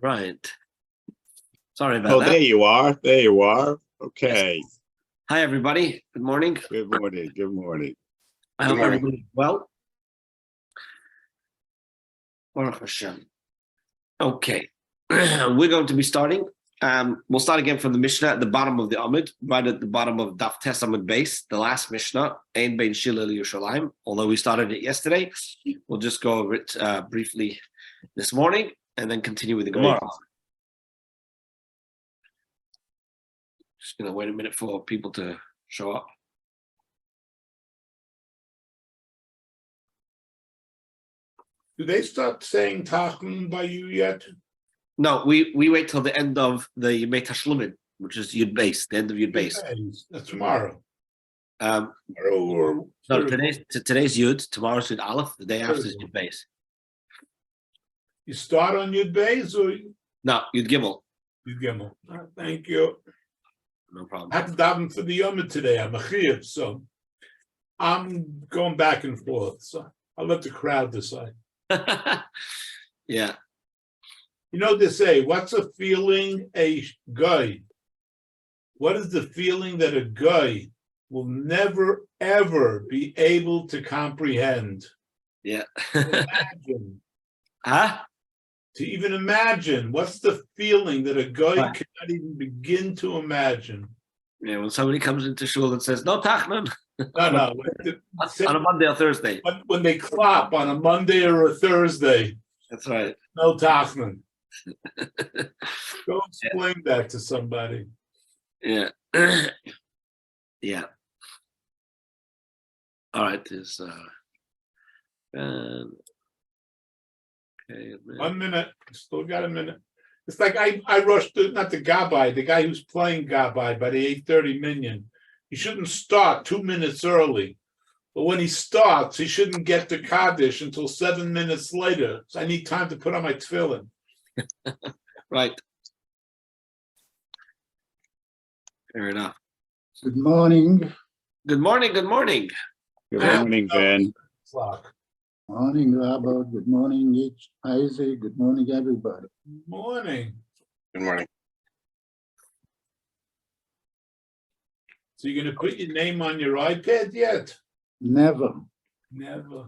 Right. Sorry about that. There you are. There you are. Okay. Yes. Hi, everybody. Good morning. Good morning. Good morning. I hope everybody's well. Baruch Hashem. Okay. We're going to be starting. We'll start again from the Mishnah at the bottom of the Amud, right at the bottom of Daf Tes Amud base, the last Mishnah, Ein Bein Shila Yerushalayim. Although we started it yesterday, we'll just go over it briefly this morning and then continue with the Gemara. Just going to wait a minute for people to show up. Do they start saying Tachlum by you yet? No, we wait till the end of the Yemei Tashlumin, which is Yud Beis, the end of Yud Beis. That's tomorrow. No, today's Yud, tomorrow's Yud Aleph, the day after is Yud Beis. You start on Yud Beis or? No, Yud Gimel. Yud Gimel. Thank you. No problem. I had to daven for the Yom today. I'm a chiyuv, so I'm going back and forth. So I'll let the crowd decide. Yeah. You know, they say, what's a feeling a guy? What is the feeling that a guy will never, ever be able to comprehend? Yeah. Imagine. Huh? To even imagine, what's the feeling that a guy cannot even begin to imagine? Yeah, when somebody comes into shul and says, no Tachman. No. On a Monday or Thursday. When they clap on a Monday or a Thursday. That's right. No Tachman. Go explain that to somebody. Yeah. Yeah. All right. There's okay. 1 minute. Still got a minute. It's like I rushed not the Gabbai, the guy who's playing Gabbai by the 8:30 minyan. He shouldn't start 2 minutes early. But when he starts, he shouldn't get to Kaddish until 7 minutes later. So I need time to put on my tefillin. Right. Fair enough. Good morning. Good morning. Good morning. Good morning, Ben. Morning, Robert. Good morning, Isaac. Good morning, everybody. Good morning. Good morning. So you're going to put your name on your iPad yet? Never. Never.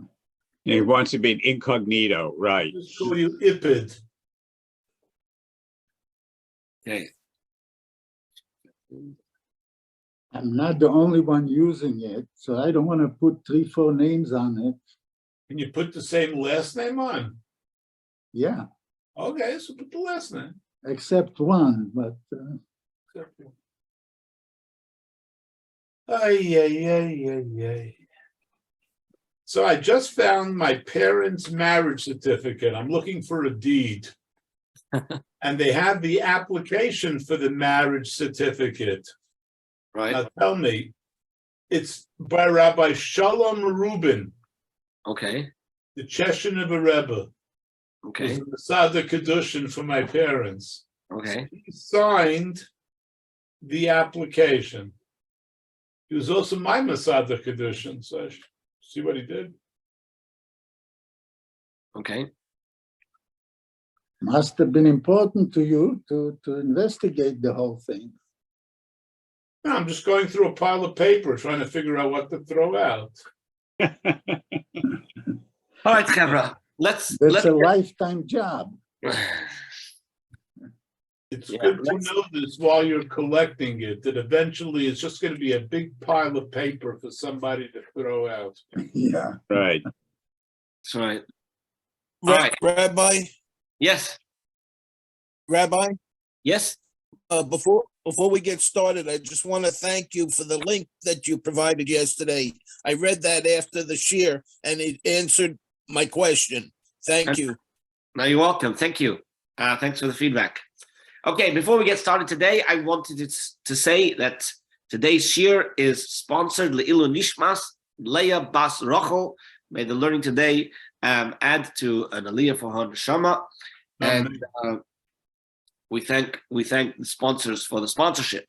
He wants to be incognito, right? Just call you Ipid. Okay. I'm not the only one using it, so I don't want to put 3-4 names on it. Can you put the same last name on? Yeah, Okay, so put the last name. except one, but Ay. So I just found my parents' marriage certificate. I'm looking for a deed. And they have the application for the marriage certificate. Right. Now tell me, it's by Rabbi Shalom Rubin, Okay. the Cheshire Rebbe. Okay. Who's the Masada Kedushin for my parents. Okay. He signed the application. He was also my Masada Kedushin, so I see what he did. Okay. must have been important to you to investigate the whole thing. No, I'm just going through a pile of paper trying to figure out what to throw out. All right, Chevra. Let's a lifetime job. It's good to know this while you're collecting it, that eventually it's just going to be a big pile of paper for somebody to throw out. Yeah. Right. That's right. All right. Rabbi, Yes. Rabbi, Yes. before we get started, I just want to thank you for the link that you provided yesterday. I read that after the shir, and it answered my question. Thank you. No, you're welcome. Thank you. Thanks for the feedback. Okay, before we get started today, I wanted to say that today's shir is sponsored Le'ilu Nishmas, Leah Bas Rochel. May the learning today add to an aliyah for her neshama. And we thank the sponsors for the sponsorship.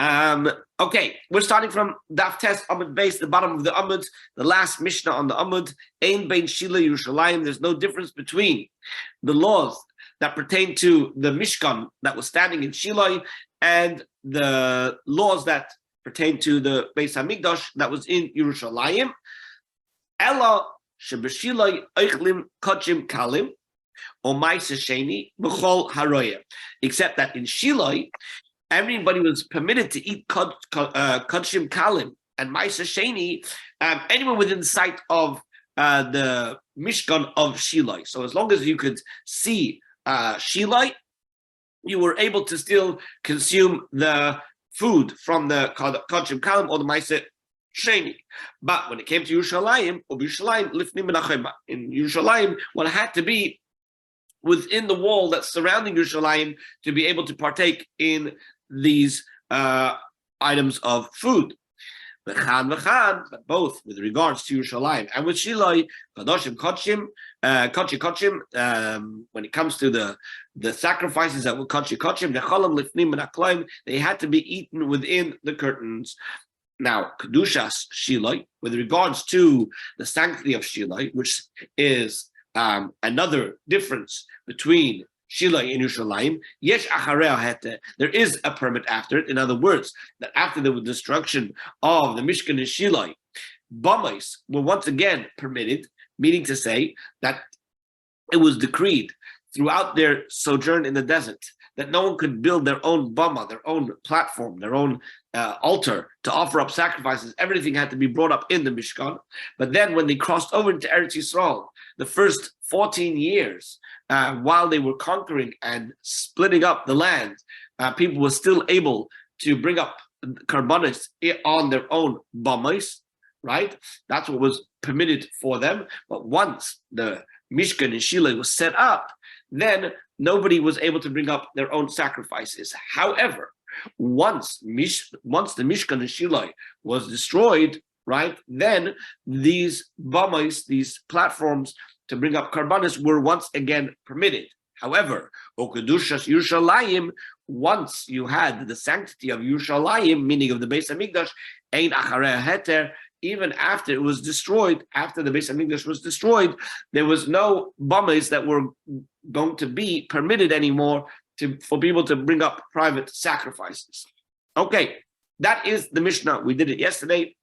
Okay, we're starting from Daf Tes Amud base, the bottom of the Amud, the last Mishnah on the Amud. Ein Bein Shila Yerushalayim. There's no difference between the laws that pertain to the Mishkan that was standing in Shiloh, and the laws that pertain to the Beis Hamikdash that was in Yerushalayim. Ella sheb'Shiloh eichlim kachim kalim, or Ma'aseh Sheni b'chol haroya. Except that in Shiloh, everybody was permitted to eat kachim kalim and Ma'aseh Sheni, anyone within sight of the Mishkan of Shiloh. So as long as you could see Shiloh, you were able to still consume the food from the Kachim Kalim or the Ma'aseh Sheni. But when it came to Yerushalayim, in Yerushalayim, one had to be within the wall that's surrounding Yerushalayim to be able to partake in these items of food. But both with regards to Yerushalayim and with Shiloh, Kadoshim Kochim, when it comes to the sacrifices that were Kochim, they had to be eaten within the curtains. Now, Kedushas Shiloh, with regards to the sanctity of Shiloh, which is another difference between Shiloh and Yerushalayim, yesh acharei hete, there is a permit after it. In other words, that after the destruction of the Mishkan in Shiloh, bamais were once again permitted, meaning to say that it was decreed throughout their sojourn in the desert that no one could build their own bama, their own platform, their own altar to offer up sacrifices. Everything had to be brought up in the Mishkan. But then when they crossed over into Eretz Yisrael, the first 14 years, while they were conquering and splitting up the land, people were still able to bring up karbanos on their own bamais, right? That's what was permitted for them. But once the Mishkan in Shiloh was set up, then nobody was able to bring up their own sacrifices. However, once the Mishkan in Shiloh was destroyed, right, then these bamais, these platforms to bring up karbanos, were once again permitted. However, Okudushas Yerushalayim, once you had the sanctity of Yerushalayim, meaning of the Beis Hamikdash, ein acharei heter, even after it was destroyed, after the Beis Hamikdash was destroyed, there was no bamais that were going to be permitted anymore for people to bring up private sacrifices. Okay, that is the Mishnah. We did it yesterday,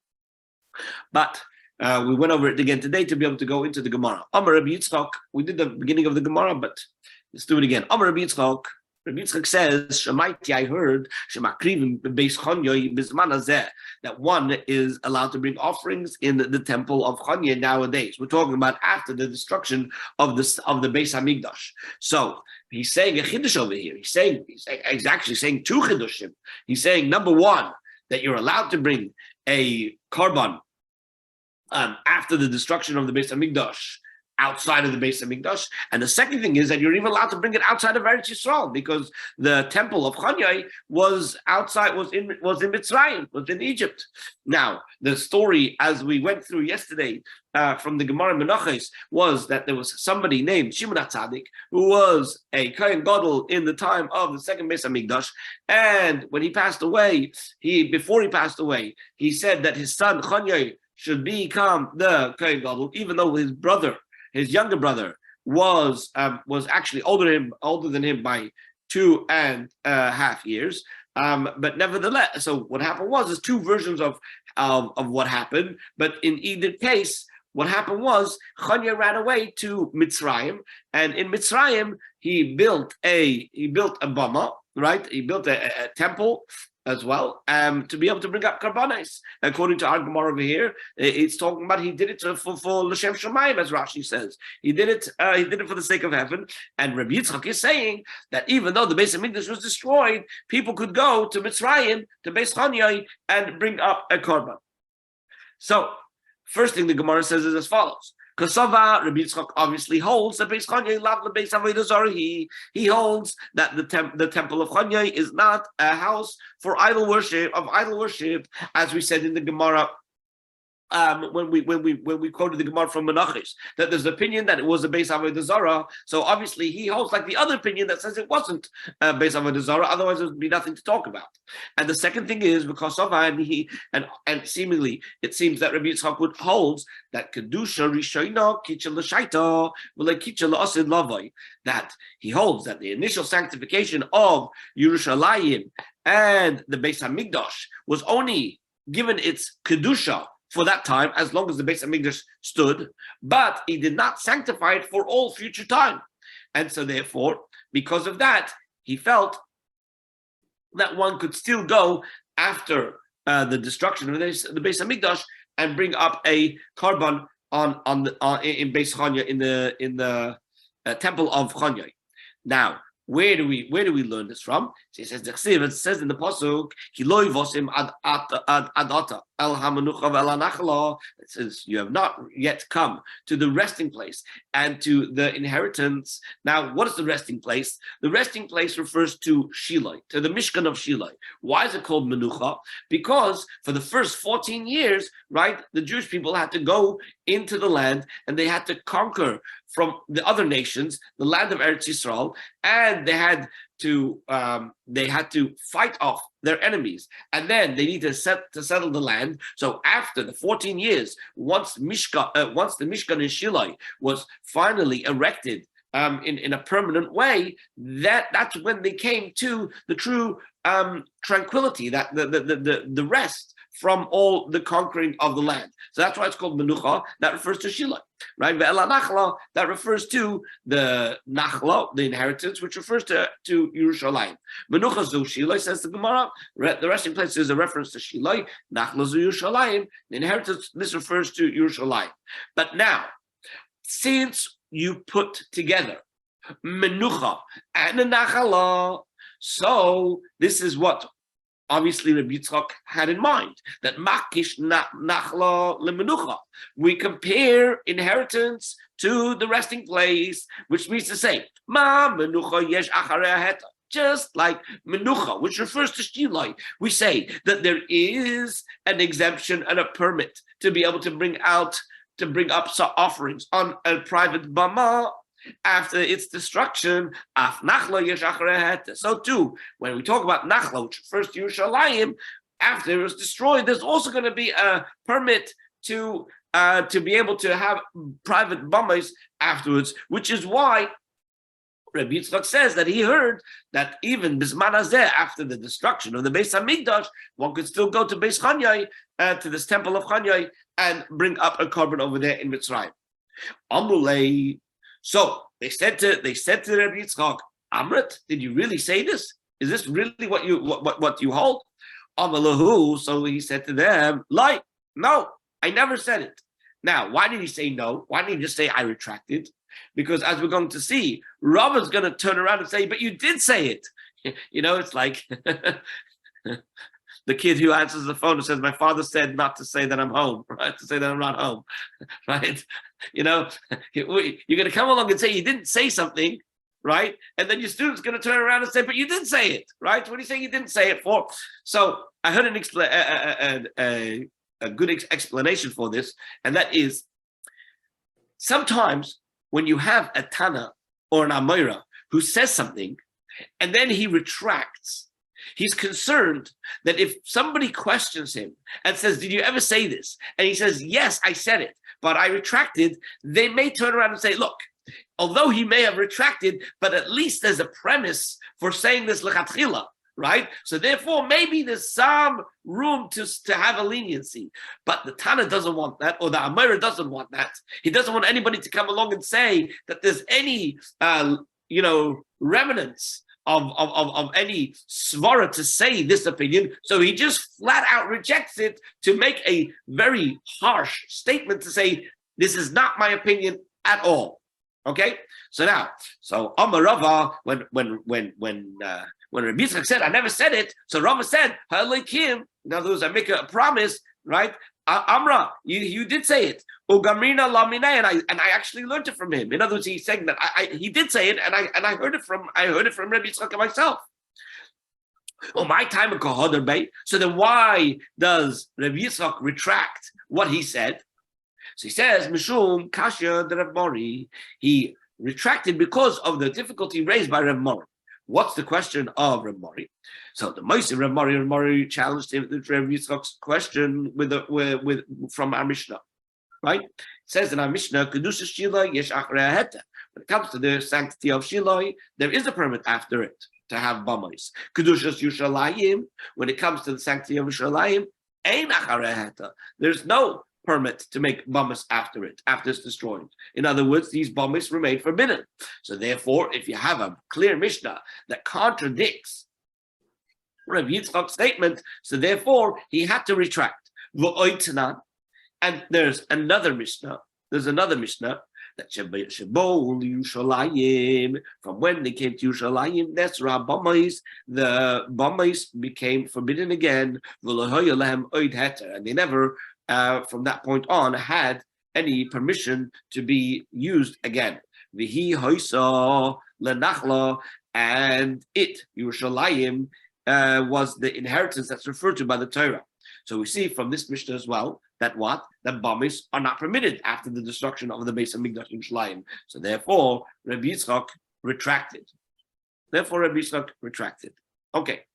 but we went over it again today to be able to go into the Gemara. Amar Rabbi Yitzchok, we did the beginning of the Gemara, but let's do it again. Amar Rabbi Yitzchok, Rabbi Yitzchok says, Shemaiti, I heard, Shemakrivim beis Chonyoy bizman hazeh, that one is allowed to bring offerings in the temple of Chonyoy nowadays. We're talking about after the destruction of the Beis Hamikdash. So he's saying a chiddush over here. He's actually saying two chiddushim. He's saying, number one, that you're allowed to bring a korban after the destruction of the Beis Hamikdash, outside of the Beis Hamikdash, and the second thing is that you're even allowed to bring it outside of Eretz Yisrael, because the temple of Chonyoy was outside, was in Mitzrayim, was in Egypt. Now, the story, as we went through yesterday from the Gemara Menachos, was that there was somebody named Shimon HaTzadik who was a Kohen Gadol in the time of the second Beis Hamikdash, and when he passed away, before he passed away, he said that his son Chonyoy should become the Kohen Gadol, even though his younger brother was actually older than him by 2.5 years. But nevertheless, so what happened was there's two versions of what happened. But in either case, what happened was Chonyoy ran away to Mitzrayim, and in Mitzrayim he built a bama, right? He built a temple as well, to be able to bring up karbanos. According to our Gemara over here, it's talking about he did it for l'shem shamayim, as Rashi says. He did it for the sake of heaven. And Rabbi Yitzchok is saying that even though the Beis Hamikdash was destroyed, people could go to Mitzrayim, to Beis Chonyoy, and bring up a korban. So, first thing the Gemara says is as follows. Kasava, Rabbi Yitzchok obviously holds that Beis Chonyoy lav lebeis avodah zarah. He holds that the temple of Chonyoy is not a house for idol worship, as we said in the Gemara when we quoted the Gemara from Menachos, that there's an opinion that it was a Beis Avodah Zarah. So obviously he holds like the other opinion that says it wasn't Beis Avodah Zarah. Otherwise, there would be nothing to talk about. And the second thing is because of and seemingly it seems that Rabbi Yitzchok would holds that kedusha rishona kitcha l'shaita v'le kitcha la'asid lavai, that he holds that the initial sanctification of Yerushalayim and the Beis Hamikdash was only given its kedusha for that time, as long as the Beis Hamikdash stood, but he did not sanctify it for all future time. And so therefore, because of that, he felt that one could still go after the destruction of the Beis Hamikdash and bring up a korban in Beis Chanya, in the temple of Chanya. Now, where do we learn this from? It says in the pasuk, "Kiloi vosim adata el hamanucha ve'lanachla." It says you have not yet come to the resting place and to the inheritance. Now, what is the resting place? The resting place refers to Shilai, to the Mishkan of Shilai. Why is it called menucha? Because for the first 14 years, right, the Jewish people had to go into the land and they had to conquer from the other nations the land of Eretz Yisrael, and they had to fight off their enemies, and then they need to settle the land. So after the 14 years, once the Mishkan in Shilai was finally erected in a permanent way, that's when they came to the true tranquility, that the rest from all the conquering of the land. So that's why it's called menucha. That refers to Shilai, right? Ve'ela nachla, that refers to the nachla, the inheritance, which refers to Yerushalayim. Menucha zu Shilai, says the Gemara. The resting place is a reference to Shilai. Nachla zu Yerushalayim, the inheritance. This refers to Yerushalayim. But now, since you put together menucha and the nachala, so this is what obviously Rabbi Yitzchok had in mind, that makish nachla lemenucha. We compare inheritance to the resting place, which means to say, ma menucha yesh acharei heta. Just like menucha, which refers to Shilai, we say that there is an exemption and a permit to be able to bring up some offerings on a private bama after its destruction. So too, when we talk about Nachla, which refers to Yerushalayim, after it was destroyed, there's also going to be a permit to be able to have private bamas afterwards, which is why Rabbi Yitzchok says that he heard that even Bisman Hazeh, after the destruction of the Beis Hamikdash, one could still go to Beis Chanyai, to this temple of Chanyai, and bring up a korban over there in Mitzrayim. Amrulei. So they said to Rabbi Yitzchok, Amrit, did you really say this? Is this really what you hold? Amalahu. So he said to them, lie, no, I never said it. Now, why did he say no? Why didn't he just say I retracted? Because as we're going to see, Rav is going to turn around and say, but you did say it. You know, it's like the kid who answers the phone and says, my father said not to say that I'm home, right? To say that I'm not home, right? You know, you're going to come along and say you didn't say something, right? And then your student's going to turn around and say, but you did say it, right? What are you saying you didn't say it for? So I heard a good explanation for this, and that is sometimes when you have a Tana or an Amoira who says something and then he retracts, he's concerned that if somebody questions him and says, did you ever say this? And he says, yes, I said it, but I retracted. They may turn around and say, look, although he may have retracted, but at least there's a premise for saying this lechatchila, right? So therefore, maybe there's some room to have a leniency. But the Tana doesn't want that, or the Amira doesn't want that. He doesn't want anybody to come along and say that there's any, remnants of any svara to say this opinion. So he just flat out rejects it to make a very harsh statement to say, this is not my opinion at all. Okay? So now, Amar Rava, when Rabbi Yitzchok said, I never said it, so Rava said, Ha'alekim, in other words, I make a promise, right? Amra, you did say it. Ugamrina lamine, and I actually learned it from him. In other words, he's saying that he did say it, and I heard it from Rabbi Yitzchok myself. Oh, my time of Kohoder Bay. So then why does Rabbi Yitzchok retract what he said? So he says, Mishum Kasha de Rav Mori. He retracted because of the difficulty raised by Rav Mori. What's the question of Rav Mori? So the Moshe Rav Mori challenged him with Rav Yitzchok's question from our Mishnah, right? It says in our Mishnah, Kedusha Shiloi yesh achrei heta. When it comes to the sanctity of Shiloi, there is a permit after it to have bamos. Kedushas Yushalayim, when it comes to the sanctity of Yushalayim, ein acharei heta. There's no permit to make bamos after it, after it's destroyed. In other words, these bamos remain forbidden. So therefore, if you have a clear Mishnah that contradicts Rav Yitzchok's statement, so therefore he had to retract. And there's another Mishnah. There's another Mishnah that Shebo Yushalayim, from when they came to Yushalayim, that's Bamais, the Bamais became forbidden again, and they never, from that point on, had any permission to be used again. Vihi Hoisa Lenachla, and it, Yushalayim, was the inheritance that's referred to by the Torah. So we see from this Mishnah as well that what? That bamos are not permitted after the destruction of the Beis Hamikdash in Yerushalayim. So therefore, Rabbi Yitzchok retracted. Okay.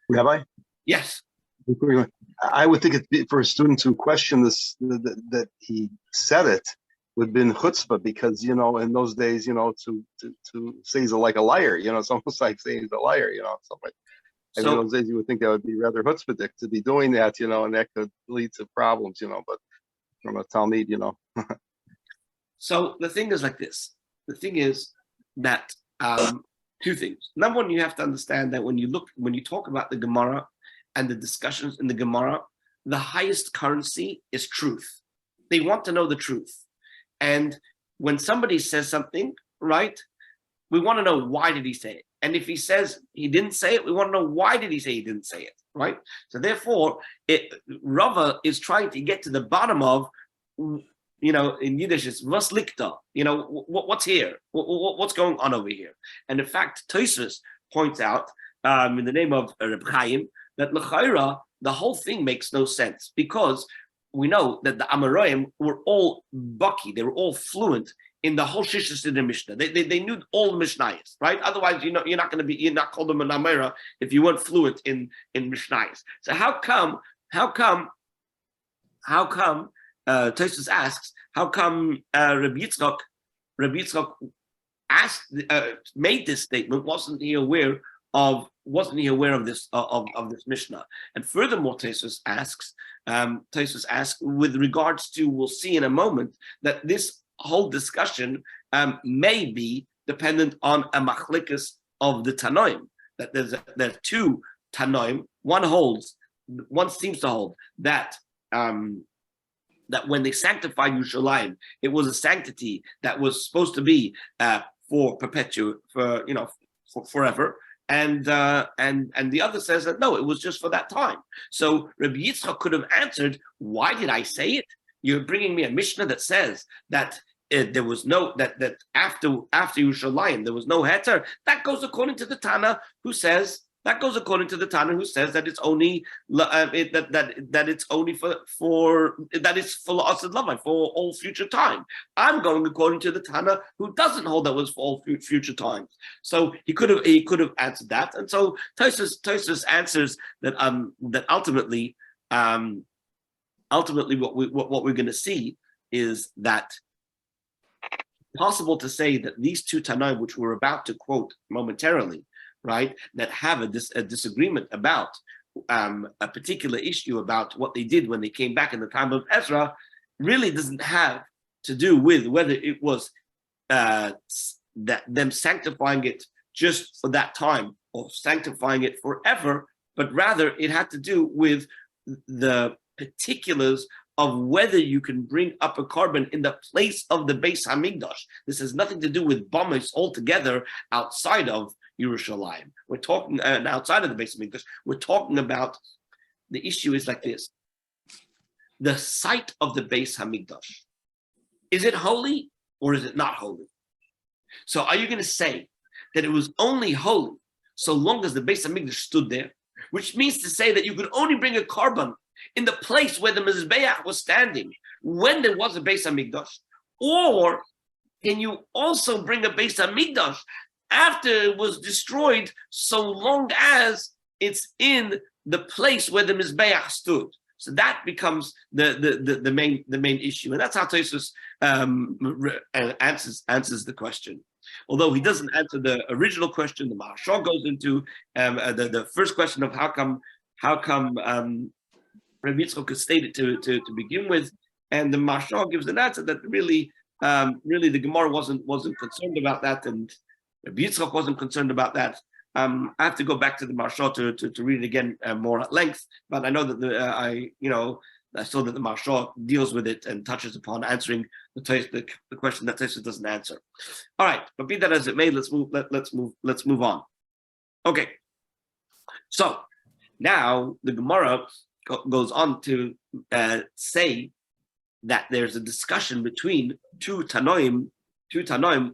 Rabbi? Yes. I would think for a student to question this, that he said it, would have been chutzpah, because, in those days, to say he's like a liar, it's almost like saying he's a liar, something. And in those days, you would think that would be rather chutzpahdik to be doing that, and that could lead to problems, but from a Talmud, So the thing is like this. The thing is that two things. Number one, you have to understand that when you talk about the Gemara and the discussions in the Gemara, the highest currency is truth. They want to know the truth. And when somebody says something, right, we want to know, why did he say it? And if he says he didn't say it, we want to know, why did he say he didn't say it, right? So therefore, Rava is trying to get to the bottom of, in Yiddish, it's was liegt da? What's here? What's going on over here? And in fact, Tosfos points out, in the name of Reb Chaim, that l'chayra, the whole thing makes no sense, because we know that the Amoraim were all baki, they were all fluent in the whole Shishis in the Mishnah. They knew all the Mishnayos, right? Otherwise, you're not called them an Amora if you weren't fluent in Mishnayos. So how come Tosfos asks, how come Rabbi Yitzchok asked, made this statement? Wasn't he aware of this this Mishnah? And furthermore, Tosfos asks, with regards to, we'll see in a moment, that this whole discussion may be dependent on a machlikas of the Tanoim. That there are two Tanoim. One seems to hold that that when they sanctified Yerushalayim, it was a sanctity that was supposed to be for forever. And the other says that no, it was just for that time. So Rabbi Yitzchok could have answered, why did I say it? You're bringing me a Mishnah that says that there was no, that after Yerushalayim there was no heter. That goes according to the Tana who says that it's only that it's only for that it's for Asad Levi for all future time. I'm going according to the Tana who doesn't hold that was for all future times. So he could have answered that, and so Tosfos answers that that ultimately what we're going to see is that possible to say that these two Tanaim, which we're about to quote momentarily, right, that have a disagreement about a particular issue about what they did when they came back in the time of Ezra, really doesn't have to do with whether it was that them sanctifying it just for that time or sanctifying it forever, but rather it had to do with the particulars of whether you can bring up a carbon in the place of the Beis Hamikdash. This has nothing to do with bamos altogether outside of Yerushalayim. We're talking outside of the Beis Hamikdash. We're talking about, the issue is like this: the site of the Beis Hamikdash, is it holy or is it not holy? So are you going to say that it was only holy so long as the Beis Hamikdash stood there, which means to say that you could only bring a korban in the place where the Mizbeach was standing when there was a Beis Hamikdash, or can you also bring a Beis Hamikdash after it was destroyed, so long as it's in the place where the Mizbeach stood? So that becomes the main issue, and that's how Tosfos answers the question. Although he doesn't answer the original question, the Maharshal goes into the first question of how come Rabbi Yitzchok could state it to begin with, and the Maharshal gives an answer that really the Gemara wasn't concerned about that, and Rabbi Yitzchok wasn't concerned about that. I have to go back to the Maharshal to read it again more at length, but I know that I saw that the Maharshal deals with it and touches upon answering the question that Tosfos doesn't answer. All right, but be that as it may, let's move on. Okay, so now the Gemara goes on to say that there's a discussion between two Tanoim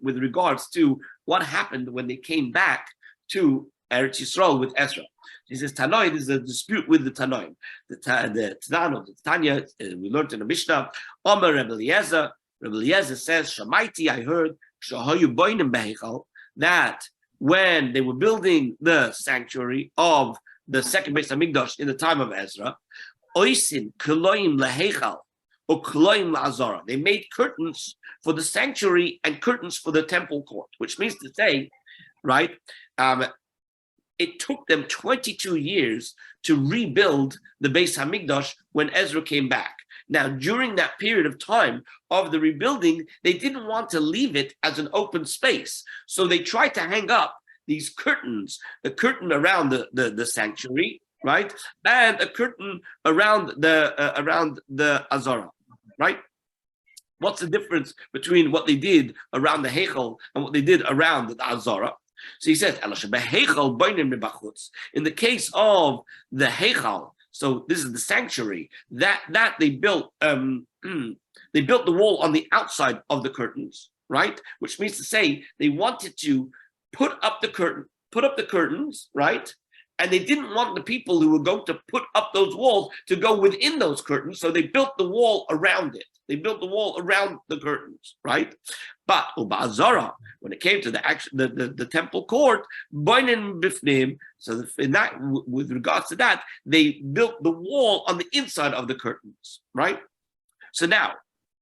with regards to what happened when they came back to Eretz Yisrael with Ezra. He says Tanoim is a dispute with the Tanoim. The Tanya, we learned in the Mishnah, Omer Rebbe Eliezer says, Shamaiti, I heard, Shahayu Boinim Behechal, that when they were building the sanctuary of the second Beis Hamikdash in the time of Ezra, Oisin Kloim Lehechal, or Kloim La'azara. They made curtains for the sanctuary and curtains for the temple court, which means to say, right, it took them 22 years to rebuild the Beis Hamikdash when Ezra came back. Now, during that period of time of the rebuilding, they didn't want to leave it as an open space. So they tried to hang up these curtains, the curtain around the sanctuary, right? And a curtain around the Azara, right? What's the difference between what they did around the Heichal and what they did around the Azara? So he says, in the case of the Heichal, so this is the sanctuary, that they built the wall on the outside of the curtains, right? Which means to say they wanted to put up the curtains, right? And they didn't want the people who were going to put up those walls to go within those curtains, so they built the wall around it. They built the wall around the curtains, right? But Uba'azara, when it came to the temple court, Boinin Bifnim, so in that, with regards to that, they built the wall on the inside of the curtains, right? So now,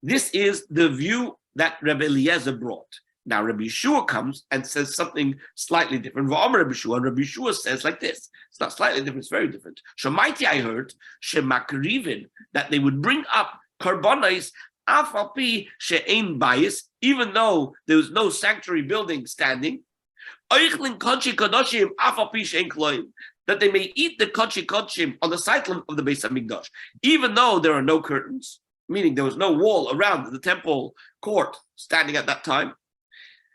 this is the view that Rabbi Eliezer brought. Now, Rabbi Yeshua comes and says something slightly different. Rabbi Yeshua says like this. It's not slightly different, it's very different. Shemaiti, I heard, Shemakrivin, that they would bring up Karbonis, Afapi She'ein Bayis, even though there was no sanctuary building standing, Oichlin Konchi Kadoshim, Afapi She'ein Kloim, that they may eat the Konchi Kodshim on the site of the Beis Hamikdash, even though there are no curtains, meaning there was no wall around the temple court standing at that time.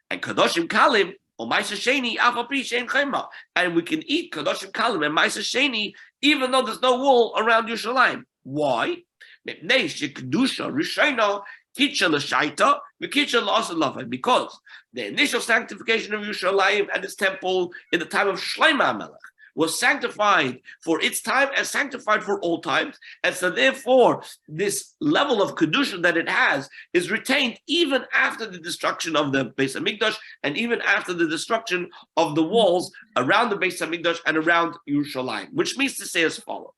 And Kadoshim Kalim, or Maisa Sheni, Afapi Shein Chema. And we can eat Kadoshim Kalim and Maisa Sheni, even though there's no wall around Yerushalayim. Why? Because the initial sanctification of Yerushalayim and its temple in the time of Shlomo HaMelech was sanctified for its time and sanctified for all times. And so therefore, this level of Kedusha that it has is retained even after the destruction of the Beis Hamikdash and even after the destruction of the walls around the Beis Hamikdash and around Yerushalayim, which means to say as follows.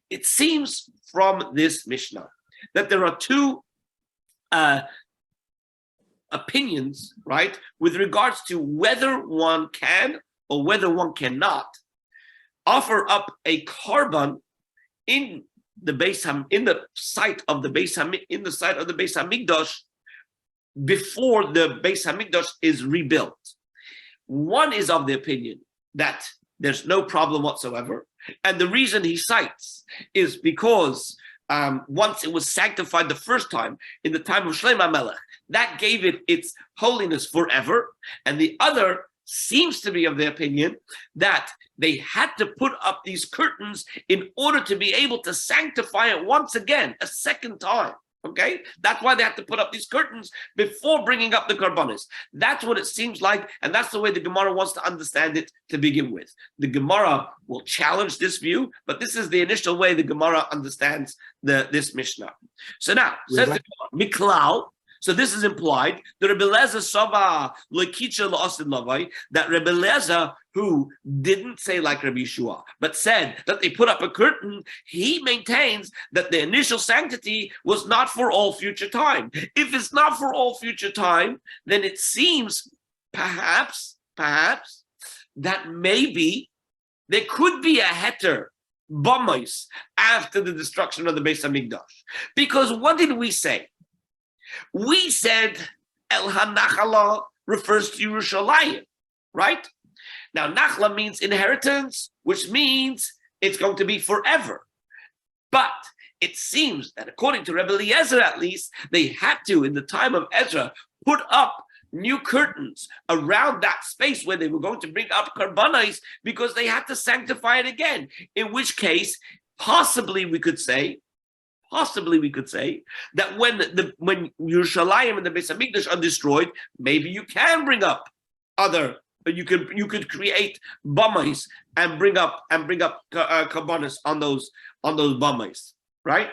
It seems from this Mishnah that there are two opinions, right, with regards to whether one can or whether one cannot offer up a korban in the site of the Beis Hamikdash before the Beis Hamikdash is rebuilt. One is of the opinion that there's no problem whatsoever, and the reason he cites is because once it was sanctified the first time in the time of Shlomo HaMelech, that gave it its holiness forever, and the other seems to be of the opinion that they had to put up these curtains in order to be able to sanctify it once again, a second time. Okay, that's why they had to put up these curtains before bringing up the karbanis. That's what it seems like, and that's the way the Gemara wants to understand it to begin with. The Gemara will challenge this view, but this is the initial way the Gemara understands this Mishnah. So now, says the Gemara, Miklal. So this is implied that Rebbe Eliezer Sava Lekicha La'asid Lavai, that Rebbe Eliezer, who didn't say like Rabbi Yeshua, but said that they put up a curtain, he maintains that the initial sanctity was not for all future time. If it's not for all future time, then it seems perhaps that maybe there could be a heter bamos after the destruction of the Beis Hamikdash. Because what did we say? We said El HaNachala refers to Yerushalayim, right? Now, Nachla means inheritance, which means it's going to be forever. But it seems that according to Rebbe Eliezer, at least, they had to, in the time of Ezra, put up new curtains around that space where they were going to bring up karbanos because they had to sanctify it again. In which case, possibly we could say that when Yerushalayim and the Beis Hamikdash are destroyed, maybe you can bring up you could create bamos and bring up karbanos on those bamos, right?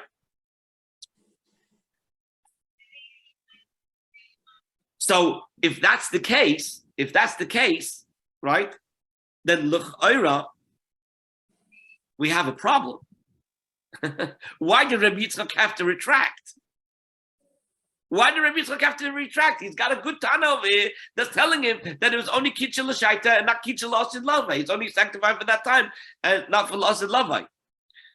So if that's the case, right, then l'chayra we have a problem. Why did Rabbi Yitzchok have to retract? He's got a good Tana over here that's telling him that it was only Kitcha L'Shaita and not Kitcha L'Asid Lavai. It's only sanctified for that time and not for L'Asid Lavai.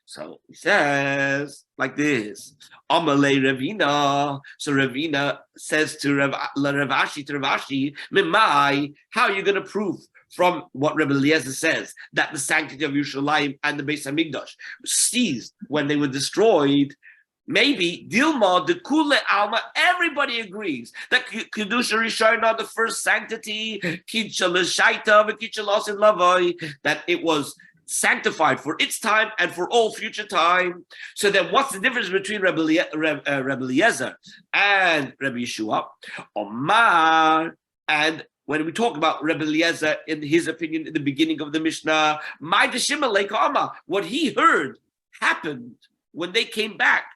So he says like this, Amalei Ravina. So Ravina says to Rav Ashi, Mimai, how are you going to prove from what Rebbe Eliezer says that the sanctity of Yerushalayim and the Beis Hamikdash ceased when they were destroyed? Maybe Dilma, the Kule Alma, everybody agrees that Kedusha Rishona, the first sanctity, Kitcha L'Shaita, Kitcha L'Asid Lavai, that it was sanctified for its time and for all future time. So then what's the difference between Rebbe Eliezer and Rebbe Yeshua? Omar, and when we talk about Rebbe Eliezer, in his opinion, in the beginning of the Mishnah, what he heard happened when they came back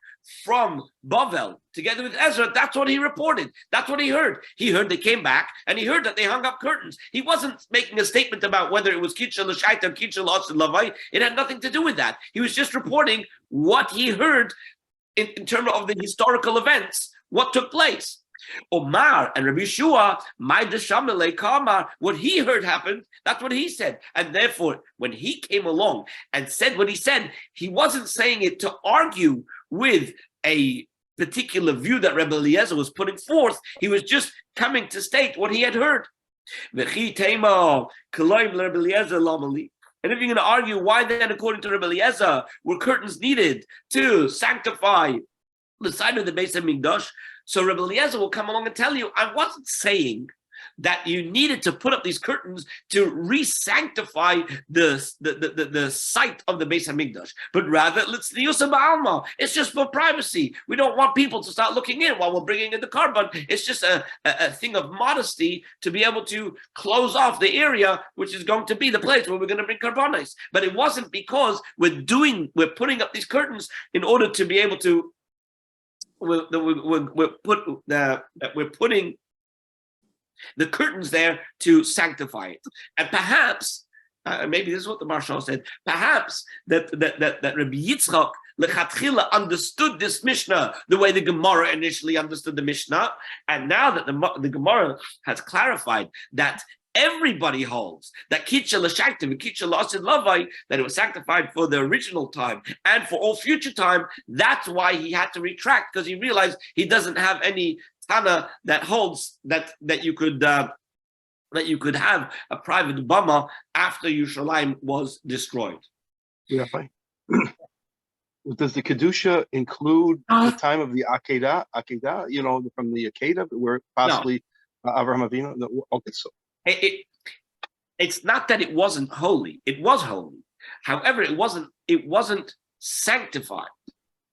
from Bavel together with Ezra. That's what he reported. That's what he heard. He heard they came back and he heard that they hung up curtains. He wasn't making a statement about whether it was Kitcha L'Shaita or Kitcha L'Asid Lavai. It had nothing to do with that. He was just reporting what he heard in terms of the historical events, what took place. Omar and Rabbi Yeshua, what he heard happened, that's what he said. And therefore, when he came along and said what he said, he wasn't saying it to argue with a particular view that Rebbe Eliezer was putting forth. He was just coming to state what he had heard. And if you're going to argue why then, according to Rebbe Eliezer, were curtains needed to sanctify the side of the Beis Hamikdash, so Rebbe Eliezer will come along and tell you, I wasn't saying that you needed to put up these curtains to re-sanctify the site of the Beis Hamikdash, but rather it's just for privacy. We don't want people to start looking in while we're bringing in the carbon. It's just a thing of modesty to be able to close off the area which is going to be the place where we're going to bring carbonis. But it wasn't because we're putting up these curtains in order to be able to we're putting the curtains there to sanctify it. And perhaps, maybe this is what the Marshal said, perhaps that Rabbi Yitzchok lechatchila understood this Mishnah the way the Gemara initially understood the Mishnah, and now that the Gemara has clarified that everybody holds that Kitcha L'Shaita and Kitcha L'Asid Lavai, that it was sanctified for the original time and for all future time. That's why he had to retract, because he realized he doesn't have any Tana that holds that you could have a private bama after Yerushalayim was destroyed. Yeah. Does the Kedusha include the time of the Akedah? You know, from the Akedah, where possibly Avraham Avinu? Okay, so. It's not that it wasn't holy. It was holy. However, it wasn't sanctified.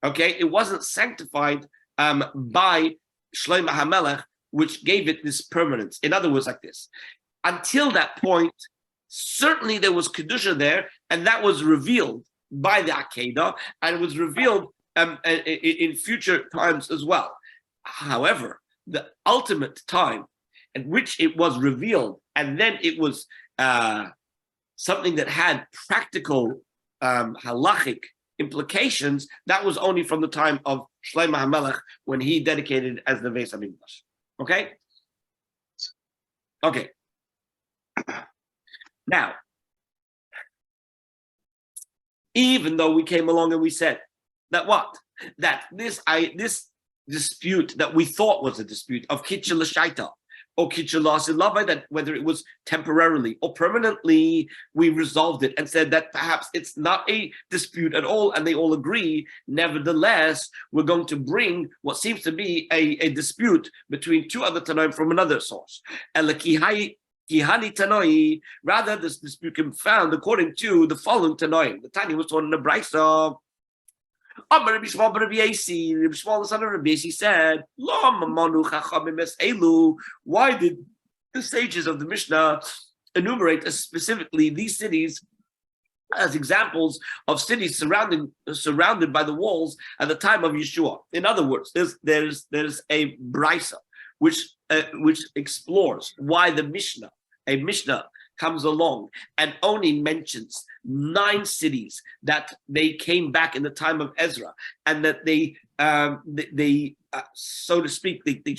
Okay, it wasn't sanctified by Shlomo HaMelech, which gave it this permanence. In other words, like this. Until that point, certainly there was Kedusha there, and that was revealed by the Akedah, and it was revealed in future times as well. However, the ultimate time at which it was revealed, and then it was something that had practical halachic implications, that was only from the time of Shlomo HaMelech, when he dedicated as the Beis HaMikdash. Okay? Okay. Now, even though we came along and we said that what? That this dispute that we thought was a dispute of Kitchel Shaita or Kitchel Levi, that whether it was temporarily or permanently, we resolved it and said that perhaps it's not a dispute at all, and they all agree. Nevertheless, we're going to bring what seems to be a dispute between two other Tanoim from another source. Kihani Tanoi, rather this dispute can be found according to the following Tanoim. The Tani was told in the Brisa. Rabbi Shmuel the son of Rabbi Yasi said, why did the sages of the Mishnah enumerate specifically these cities as examples of cities surrounded by the walls at the time of Yeshua? In other words, there's a brisa which explores why the Mishnah comes along and only mentions 9 cities that they came back in the time of Ezra, and that they so to speak, they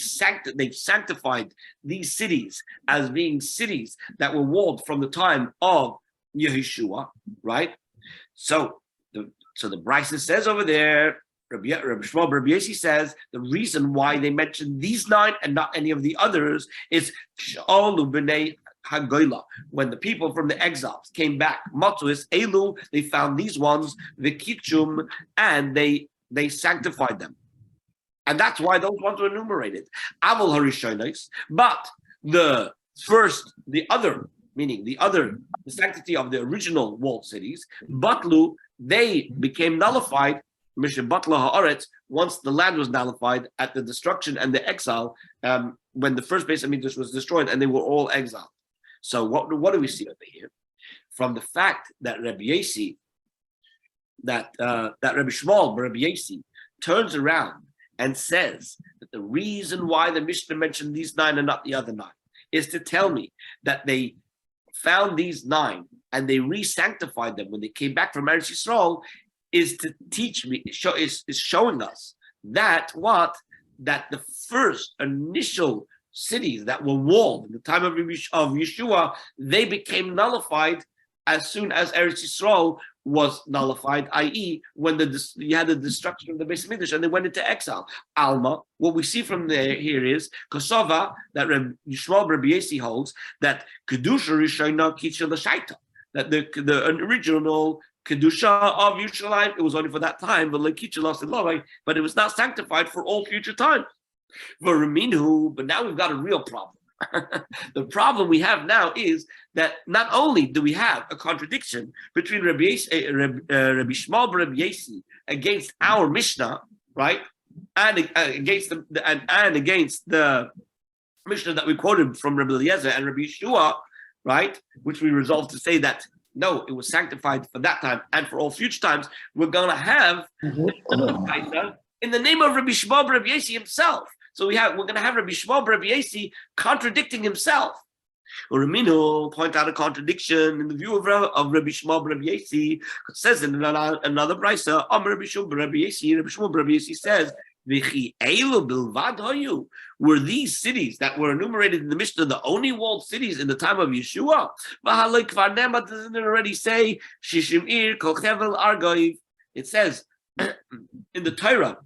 sanctified these cities as being cities that were walled from the time of Yeshua, right? So the Brisa says over there, Rabbi Shmuel Rabbi Yasi says the reason why they mention these 9 and not any of the others is Sh'olu b'nei Hagoyla, when the people from the exiles came back, Matuis Elu, they found these ones, Vikichum, and they sanctified them. And that's why those ones were enumerated. Avol Harishonos, but the sanctity of the original walled cities, Batlu, they became nullified, Misha Batla Haaretz, once the land was nullified at the destruction and the exile, when the first Beis HaMikdash was destroyed and they were all exiled. So what do we see over here? From the fact that Rabbi Yasi, that Rabbi Shmuel Rabbi Yasi turns around and says that the reason why the Mishnah mentioned these 9 and not the other 9 is to tell me that they found these 9 and they re-sanctified them when they came back from Eretz Yisrael, is to teach me, is showing us that the first initial cities that were walled in the time of Yeshua, they became nullified as soon as Eretz Yisrael was nullified, i.e., when you had the destruction of the Beis HaMikdash and they went into exile. Alma, what we see from here is Kosova, that Yishmael Rabbi Yasi holds that Kedusha Rishayna Kitchel Shaita, that the original Kedusha of Yerushalayim, it was only for that time, but it was not sanctified for all future time. But now we've got a real problem. The problem we have now is that not only do we have a contradiction between Rabbi Shmuel Rabbi Yasi against our Mishnah, right, and against the Mishnah that we quoted from Rabbi Eliezer and Rabbi Yeshua, right, which we resolved to say that no, it was sanctified for that time and for all future times. We're going to have in the name of Rabbi Shmuel Rabbi Yasi himself. So we're going to have Rabbi Shmuel Rabbi Yasi contradicting himself. Uraminu point out a contradiction in the view of Rabbi Shmuel Rabbi Yasi. It says in another brisa, Rabbi Shmuel Rabbi Yasi says, were these cities that were enumerated in the Mishnah the only walled cities in the time of Yeshua? Doesn't it already say Shishim Kol Chevel Argoiv? It says in the Torah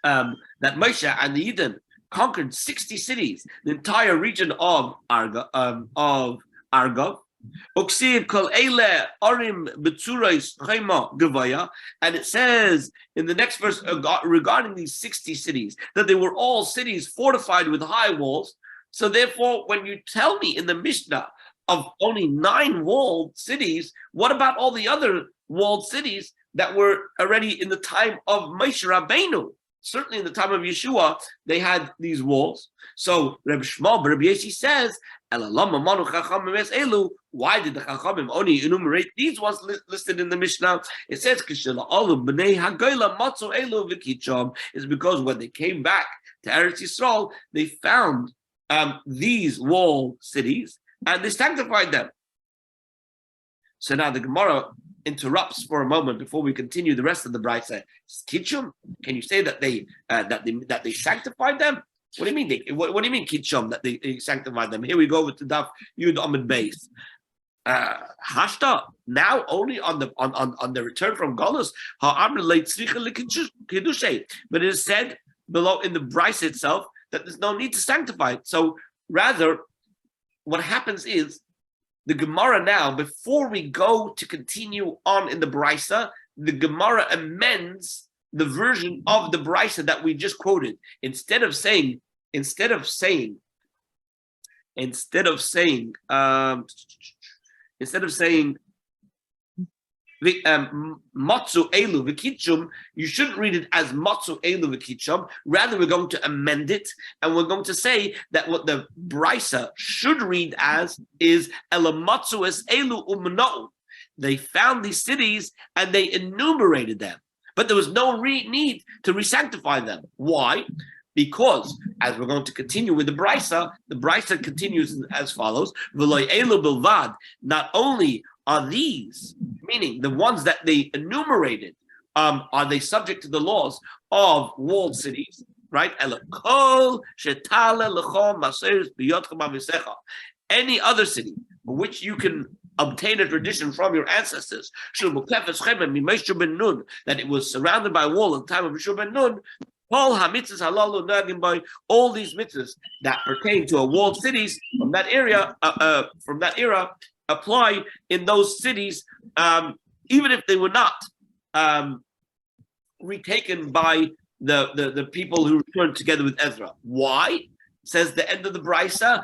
that Moshe and the Eden conquered 60 cities, the entire region of Argov. Uksiv kol eile orim betzurais chayma gevaya, and it says in the next verse regarding these 60 cities that they were all cities fortified with high walls. So therefore, when you tell me in the Mishnah of only 9 walled cities, what about all the other walled cities that were already in the time of Moshe Rabbeinu? certainly in the time of Yeshua, they had these walls. So Reb Shmuel, Reb Yeshi says, why did the Chachamim only enumerate these ones listed in the Mishnah? It says, it's because when they came back to Eretz Yisrael, they found these walled cities and they sanctified them. So now the Gemara interrupts for a moment before we continue the rest of the brayso. Kitchum? Can you say that they sanctified them? What do you mean? What do you mean kitchum that they sanctified them? Here we go with the daf Yud Amud Beis. Hashta now only on the return from Golus. But it is said below in the brayso itself that there's no need to sanctify it. So rather, what happens is the Gemara now, before we go to continue on in the brayso, the Gemara amends the version of the brayso that we just quoted. Instead of saying matzu elu v'kitchum, you shouldn't read it as matzu elu v'kitchum. Rather, we're going to amend it, and we're going to say that what the brayso should read as is elamatzu es elu umna'u. They found these cities and they enumerated them, but there was no need to re-sanctify them. Why? Because, as we're going to continue with the brayso continues as follows: V'lo elu bilvad. Not only are these, meaning the ones that they enumerated, are they subject to the laws of walled cities, right? Any other city for which you can obtain a tradition from your ancestors, that it was surrounded by a wall in the time of Yeshua ben Nun, all these mitzvahs that pertain to a walled cities from that era apply in those cities, even if they were not retaken by the people who returned together with Ezra. Why? Says the end of the brayso,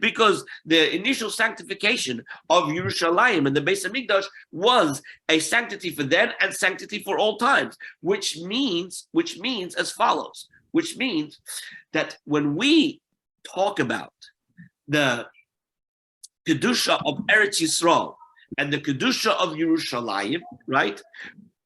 because the initial sanctification of Yerushalayim and the Beis Hamikdash was a sanctity for then and sanctity for all times, which means as follows, which means that when we talk about the Kedusha of Eretz Yisrael and the Kedusha of Yerushalayim, right?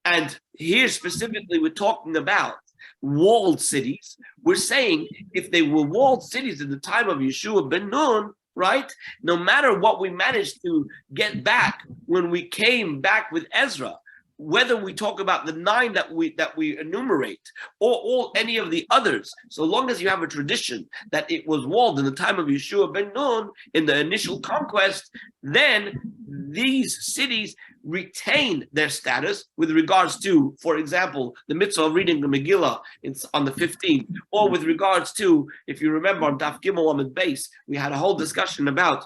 And here specifically we're talking about walled cities. We're saying if they were walled cities in the time of Yeshua ben Nun, right? No matter what we managed to get back when we came back with Ezra, whether we talk about the 9 that we enumerate or any of the others, so long as you have a tradition that it was walled in the time of Yeshua ben Nun in the initial conquest, then these cities retain their status with regards to, for example, the mitzvah of reading the Megillah on the 15th, or with regards to, if you remember on Daf Gimel Amud Beis, we had a whole discussion about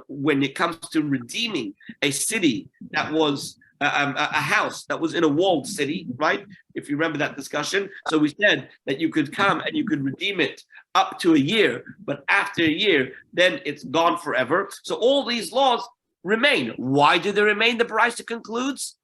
when it comes to redeeming a city that was a house that was in a walled city, right? If you remember that discussion. So we said that you could come and you could redeem it up to a year, but after a year, then it's gone forever. So all these laws remain. Why do they remain? The brayso concludes.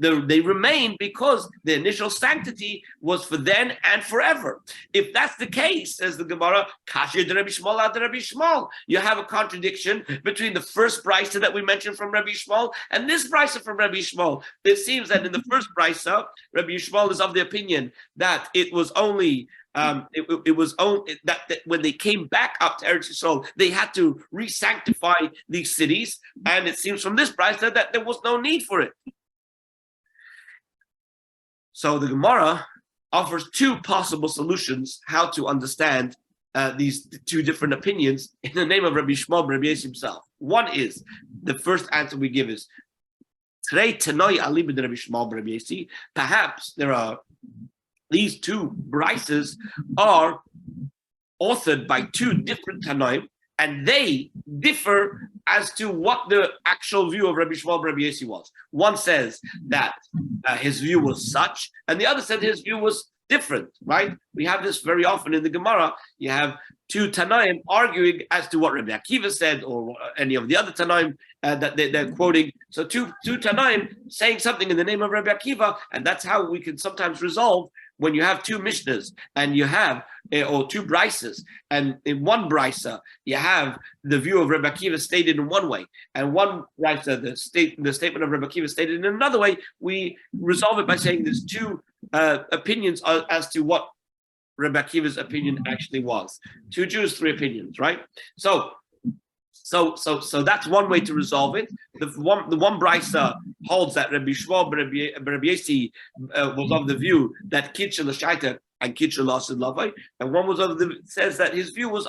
They remain because the initial sanctity was for then and forever. If that's the case, says the Gemara, Kasher de Rabbi Shmuel ad Rabbi Shmuel, you have a contradiction between the first brayso that we mentioned from Rabbi Shmuel and this brayso from Rabbi Shmuel. It seems that in the first brayso, Rabbi Shmuel is of the opinion that it was only it was only that when they came back up to Eretz Yisrael, they had to re-sanctify these cities, and it seems from this brayso that there was no need for it. So the Gemara offers 2 possible solutions how to understand these 2 different opinions in the name of Rabbi Shmuel, Rabbi Yeshi himself. One is, the first answer we give is, perhaps there are these 2 braysos are authored by 2 different Tanoim, and they differ as to what the actual view of Rabbi Shmuel Rabbi Yeshi was. One says that his view was such, and the other said his view was different, right? We have this very often in the Gemara. You have two Tanaim arguing as to what Rabbi Akiva said or any of the other Tanaim that they're quoting. So two Tanaim saying something in the name of Rabbi Akiva, and that's how we can sometimes resolve when you have two Mishnahs and you have, or two Brises, and in one Brisa, you have the view of Rabbi Akiva stated in one way, and one Brisa, the statement of Rabbi Akiva stated in another way. We resolve it by saying there's two opinions as to what Rabbi Akiva's opinion actually was. Two Jews, three opinions, right? So that's one way to resolve it. The one Brisa holds that Rabbi Shmuel, Rabbi Yossi was of the view that Kitcha l'shaita and Kitcha lost in Levi, and one was says that his view was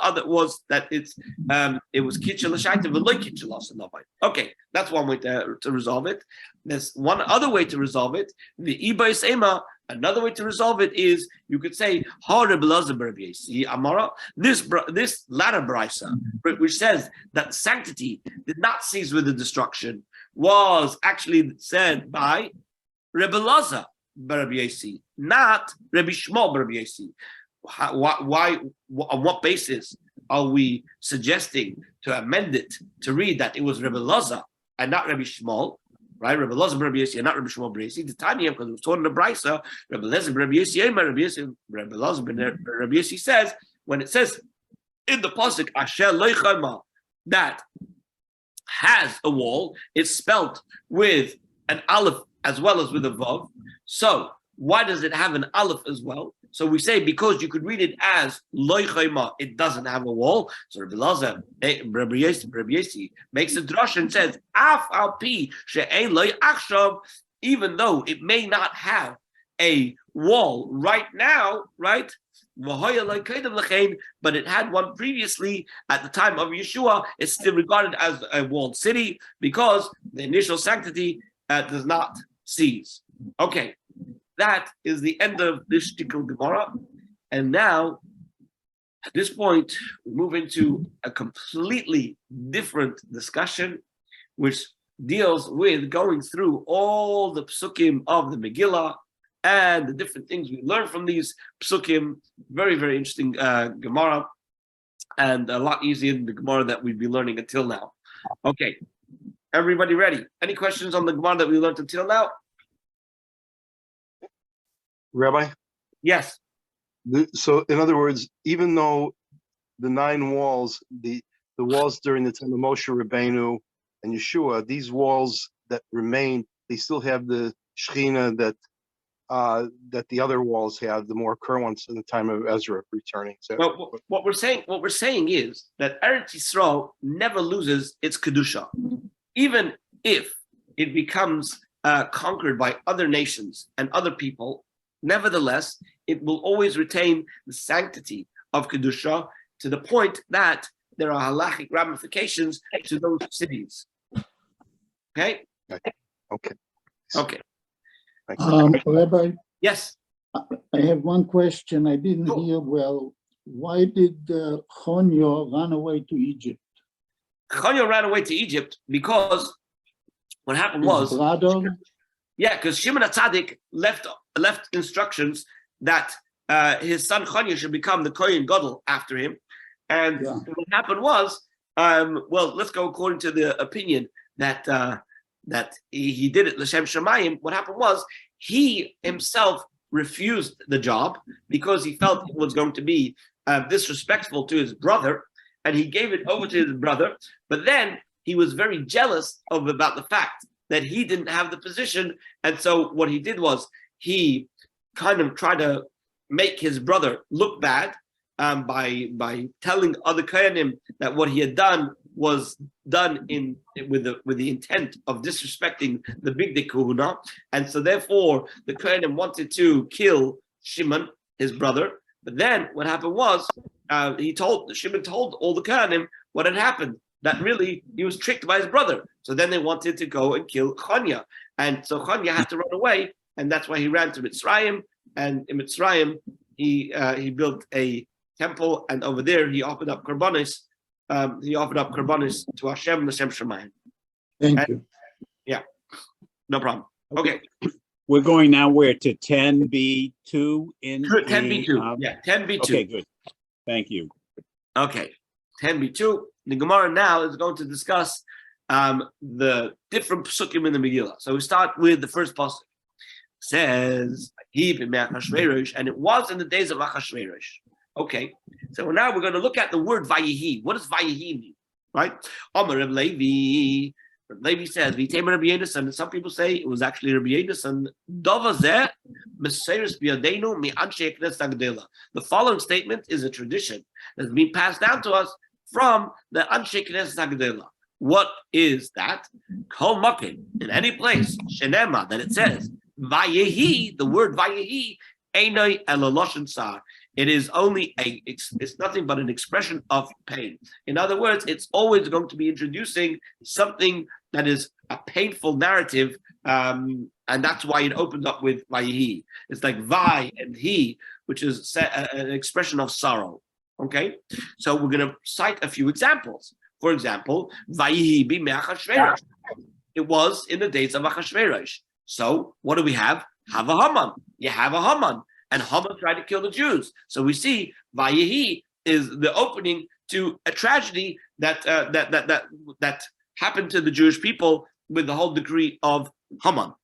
that it was Kitcha l'shaita but like Kitcha lost in Levi. Okay, that's one way to resolve it. There's one other way to resolve it. The Ibayis Ema. Another way to resolve it is you could say this latter brisa, which says that sanctity did not cease with the destruction, was actually said by Rebbe Lazar Rabbi Yossi, not Rabbi Shmuel Rabbi Yossi. Why? On what basis are we suggesting to amend it to read that it was Rebbe Lazar and not Rabbi Shmuel? Right, Rabbi Lazar Rabbi Yossi, and not Rabbi Shmuel Rabbi Yossi. The Tanya, because it was taught in the Brisa, Rabbi Lazar Rabbi Yossi, Rabbi Lazar Rabbi Yossi says, when it says in the pasuk Asher Loichama that has a wall, it's spelt with an aleph as well as with a vav. So why does it have an aleph as well? So we say because you could read it as Loichama, it doesn't have a wall. So Rabbi Lazar, Rabbi Yossi makes a drush and says, Af al pi she'ein loy achshav, even though it may not have a wall right now, right? But it had one previously at the time of Yeshua. It's still regarded as a walled city because the initial sanctity does not cease. Okay. That is the end of this shtickle Gemara. And now, at this point, we move into a completely different discussion, which deals with going through all the psukim of the Megillah and the different things we learn from these psukim. Very, very interesting Gemara, and a lot easier than the Gemara that we've been learning until now. Okay, everybody ready? Any questions on the Gemara that we learned until now? Rabbi? Yes. So, in other words, even though the 9 walls, the walls during the time of Moshe Rabbeinu and Yeshua, these walls that remain, they still have the Shechina that the other walls have, the more current ones in the time of Ezra returning. So, well, what we're saying is that Eretz Yisrael never loses its kedusha, even if it becomes conquered by other nations and other people. Nevertheless, it will always retain the sanctity of Kedusha to the point that there are halachic ramifications to those cities. Okay? Okay. Rabbi? Yes? I have one question. I didn't hear well. Why did Chonyo run away to Egypt? Chonyo ran away to Egypt because what happened was... Yeah, because Shimon HaTzadik left instructions that his son Chonyo should become the Kohen Gadol after him. And what happened was, well, let's go according to the opinion that he did it l'shem shamayim. What happened was he himself refused the job because he felt it was going to be disrespectful to his brother, and he gave it over to his brother. But then he was very jealous about the fact that he didn't have the position. And so what he did was he kind of tried to make his brother look bad by telling other Kohanim that what he had done was done with the intent of disrespecting the big Kahuna. And so therefore the Kohanim wanted to kill Shimon, his brother. But then what happened was Shimon told all the Kohanim what had happened, that really he was tricked by his brother. So then they wanted to go and kill Chanya. And so Chanya had to run away, and that's why he ran to Mitzrayim. And in Mitzrayim, he built a temple, and over there he offered up korbanos. He offered up korbanos to Hashem, L'Shem Shemayim. Thank you. Yeah, no problem. Okay. We're going now where to 10b2 in Good, 10b2. the, Yeah, 10b2. okay, good. Thank you. Okay, 10b2. The Gemara now is going to discuss the different psukim in the Megillah. So we start with the first pasuk. Says he b'me'achashverosh, and it was in the days of Achashverosh. Okay, so now we're going to look at the word vayihi. What does vayihi mean? Right? Amar Reb Levi. Reb Levi says v'teimer Rabbi Yonasan, and some people say it was actually Rabbi Yonasan. Dovazeh meseris b'yadeinu mi'anshe knesset hagdela. The following statement is a tradition that's been passed down to us from the Anshe Knesset Hagdela. What is that? Kol makim, in any place, shenema, that it says, vayehi, the word vayehi, einoi elaloshen sar. It is only it's nothing but an expression of pain. In other words, it's always going to be introducing something that is a painful narrative, and that's why it opens up with vayehi. It's like vai and he, which is an expression of sorrow. Okay, so we're going to cite a few examples. For example, vayihi b'me'achashverosh. It was in the days of Achashverosh. So what do we have? Have a Haman. You have a Haman, and Haman tried to kill the Jews. So we see vayihi is the opening to a tragedy that happened to the Jewish people with the whole decree of Haman.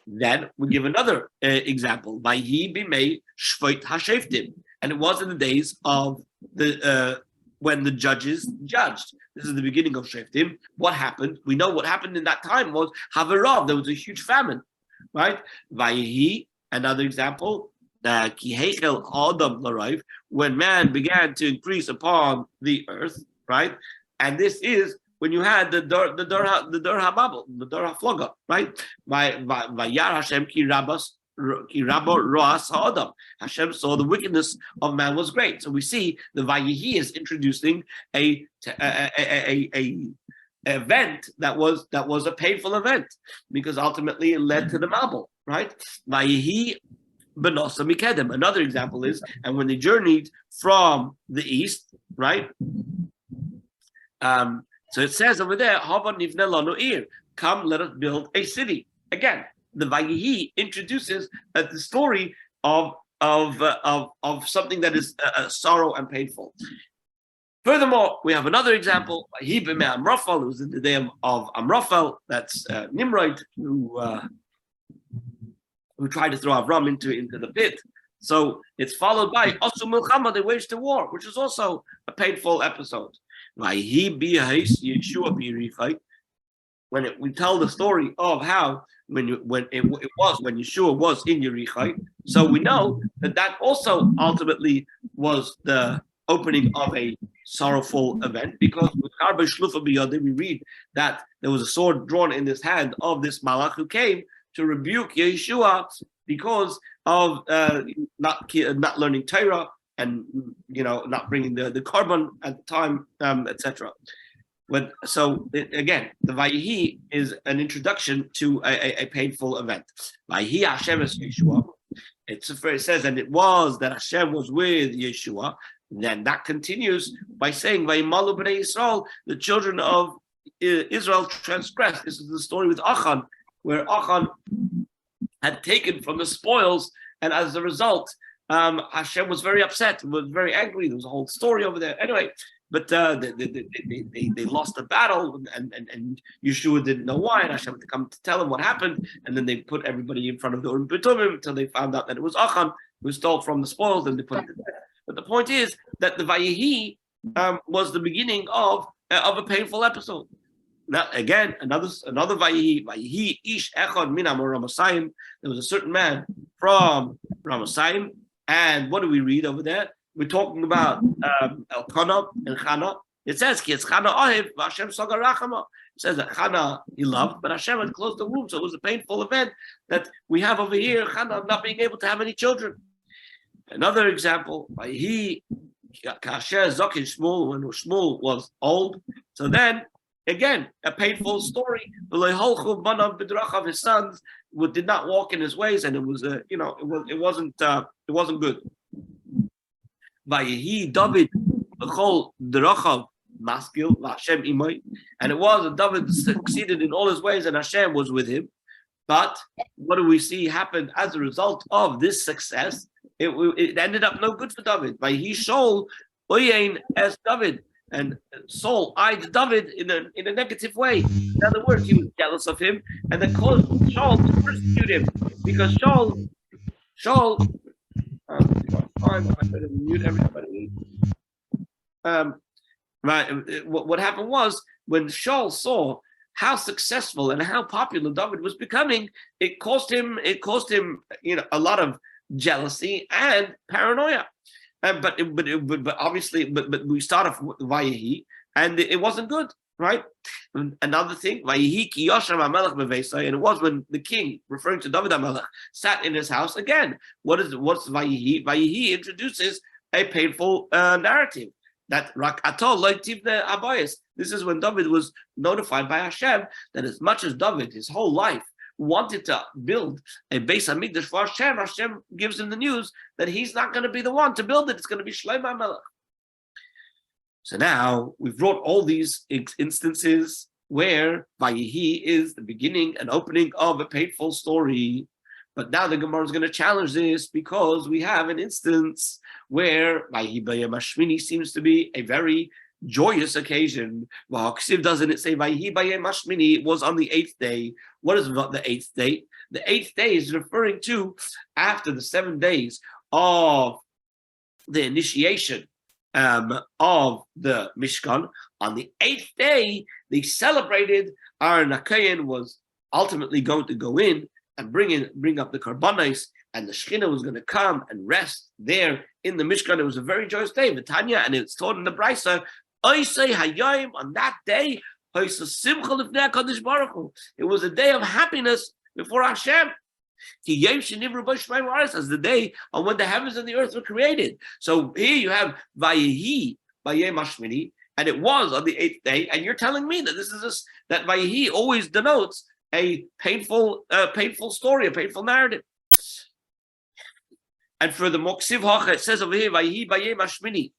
Then we give another example. Vayihi b'mei shvot hasheftim. And it was in the days of the when the judges judged. This is the beginning of Sheftim. What happened? We know what happened in that time was Haverov. There was a huge famine, right? Vayehi, another example, the Kihechel Adam Larayv, when man began to increase upon the earth, right? And this is when you had the Dur HaBabel, the Dur HaFloga, right? Vayar Hashem ki Rabbas. Hashem saw the wickedness of man was great. So we see the Vayihi is introducing a event that was a painful event because ultimately it led to the Mabul, right? Vayihi benosa mikedem. Another example is, and when they journeyed from the east, right? So it says over there, Hava nivne lanu ir. Come, let us build a city. Again, the Vayihi introduces the story of something that is sorrow and painful. Furthermore, we have another example. Vayihi b'mei Amraphel, who's in the day of Amraphel. That's Nimrod, who tried to throw Avram into the pit. So it's followed by Osu Milchama, they waged a war, which is also a painful episode. Vayihi b'hais Yeshua b'Yerichai. When we tell the story of how when Yeshua was in Yerichai, so we know that also ultimately was the opening of a sorrowful event, because with Karba Shlufa Biyade we read that there was a sword drawn in this hand of this Malach who came to rebuke Yeshua because of not learning Torah and not bringing the korban at the time, etc. So again, the Vayihi is an introduction to a painful event. Vayihi Hashem es Yeshua. It says, and it was that Hashem was with Yeshua. Then that continues by saying, Vayimalu b'nei Yisrael, the children of Israel transgressed. This is the story with Achan, where Achan had taken from the spoils, and as a result, Hashem was very upset, was very angry. There was a whole story over there. Anyway, but they lost the battle, and Yeshua didn't know why, and Hashem had to come to tell him what happened, and then they put everybody in front of the Urim B'Tumim until they found out that it was Achan who stole from the spoils, and they put it to death. But the point is that the Vayihi was the beginning of a painful episode. Now again, another Vayihi. Vayihi ish echad min Ramasayim. There was a certain man from Ramasayim, and what do we read over there? We're talking about Elkanah and Chana. It says, "Ki it's Chana ohev v'Hashem sagar rachama." It says that Chana he loved, but Hashem had closed the womb, so it was a painful event that we have over here. Chana not being able to have any children. Another example, he Kasher Zokin Shmuel, when Shmuel was old. So then again, a painful story. His sons did not walk in his ways, and it was it wasn't good. Vayehi David l'chol derachav maskil Hashem imay, and it was that David succeeded in all his ways, and Hashem was with him. But what do we see happened as a result of this success? It ended up no good for David. By he Shaul Oyein as David, and Saul eyed David in a negative way. In other words, he was jealous of him, and that caused Shaul to persecute him because Shaul. I'm going to mute everybody. Right. What happened was when Shaul saw how successful and how popular David was becoming, it caused him, a lot of jealousy and paranoia. But obviously, we start off with Vayehi, and it wasn't good, right? Another thing, Vayehi ki yoshav hamelech bevesai, and it was when the king, referring to David HaMelech, sat in his house again. What's Vayehi? Vayehi introduces a painful narrative. That rak atol lo tivne abayis. This is when David was notified by Hashem that as much as David, his whole life, wanted to build a Beis Hamikdash for Hashem, Hashem gives him the news that he's not going to be the one to build it. It's going to be Shlomo HaMelech. So now we've brought all these instances where Vayehi is the beginning and opening of a painful story. But now the Gemara is going to challenge this because we have an instance where Vayehi Bayem Hashmini seems to be a very joyous occasion. Well, Ksiv doesn't it say Vayehi Bayem Hashmini? It was on the 8th day. What is the 8th day? The 8th day is referring to after the 7 days of the initiation of the Mishkan. On the 8th day, they celebrated. Aaron HaKohen was ultimately going to go in and bring up the karbanos, and the Shekhinah was going to come and rest there in the Mishkan. It was a very joyous day, Vitanya, and it's taught in the Brisa. On that day, it was a day of happiness before Hashem. As the day on when the heavens and the earth were created. So here you have Vayehi Bayem Hashmini, and it was on the 8th day, and you're telling me that that Vayehi always denotes a painful story, a painful narrative. And furthermore, Ksiv Hacha, it says over here, Vayehi Bayem Hashmini,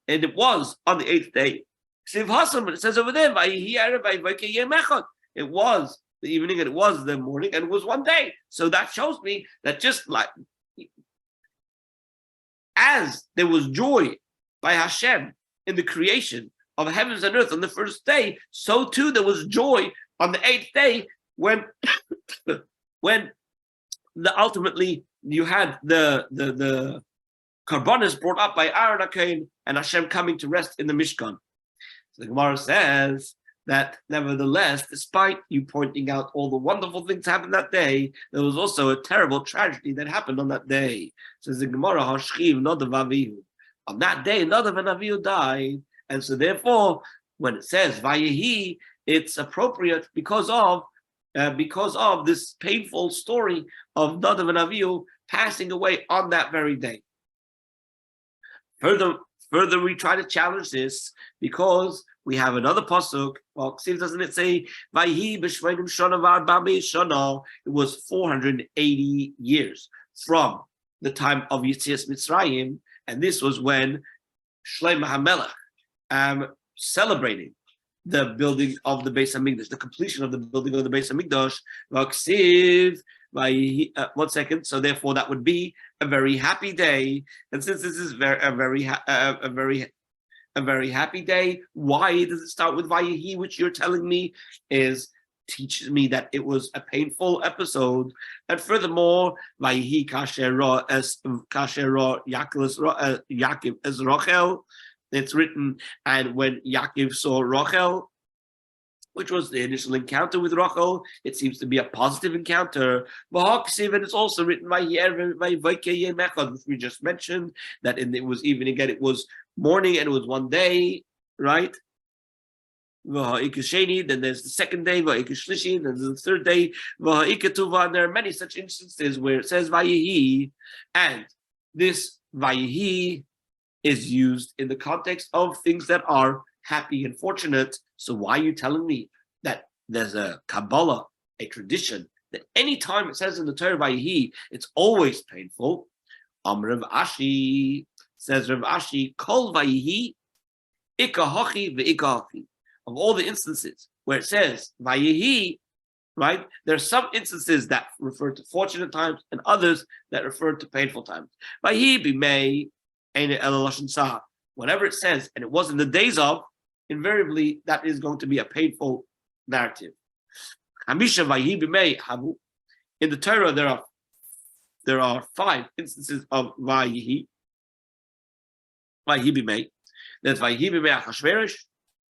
and it was on the 8th day. Ksiv Hasam, it says over there, Vayehi Erev Vayvakei Yom Echad. It was the evening and it was the morning and it was one day. So that shows me that just like as there was joy by Hashem in the creation of heavens and earth on the first day, so too there was joy on the 8th day when ultimately you had the karbanos brought up by Aaron HaKohen and Hashem coming to rest in the Mishkan. So the Gemara says that nevertheless, despite you pointing out all the wonderful things happened that day, there was also a terrible tragedy that happened on that day. Says the Gemara, Hashchiv Nadav Avihu. On that day, Nadav and Avihu died, and so therefore, when it says Vayehi, it's appropriate because of this painful story of Nadav and Avihu passing away on that very day. Further, we try to challenge this because we have another pasuk. Well, doesn't it say Vayehi b'shveinim shana v'arba shana? It was 480 years from the time of Yetzias Mitzrayim, and this was when Shlomo HaMelech celebrating the building of the Beis Hamikdash, the completion of the building of the Beis Hamikdash. One second. So therefore, that would be a very happy day. And since this is a very happy day, why does it start with Vayehi, which you're telling me teaches me that it was a painful episode. And furthermore, Vayehi kasher Yaakov as Rachel. It's written, and when Yaakov saw Rachel, which was the initial encounter with Rachel, it seems to be a positive encounter. And it's also written, which we just mentioned, that it was evening again, it was morning and it was one day, right? Then there's the second day, then there's the third day, and there are many such instances where it says Vayehi, and this Vayehi is used in the context of things that are happy and fortunate. So why are you telling me that there's a Kabbalah, a tradition, that any time it says in the Torah Vayehi, it's always painful? Rav Ashi says, Rav Ashi, Kol Vayehi, Ika Hachi ve'Ika Hachi. Of all the instances where it says Vayehi, right? There are some instances that refer to fortunate times and others that refer to painful times. Whatever it says, and it was in the days of, invariably that is going to be a painful narrative. In the Torah, there are 5 instances of Vayihi Bimei. There's Vayihi Bimei Achashverosh.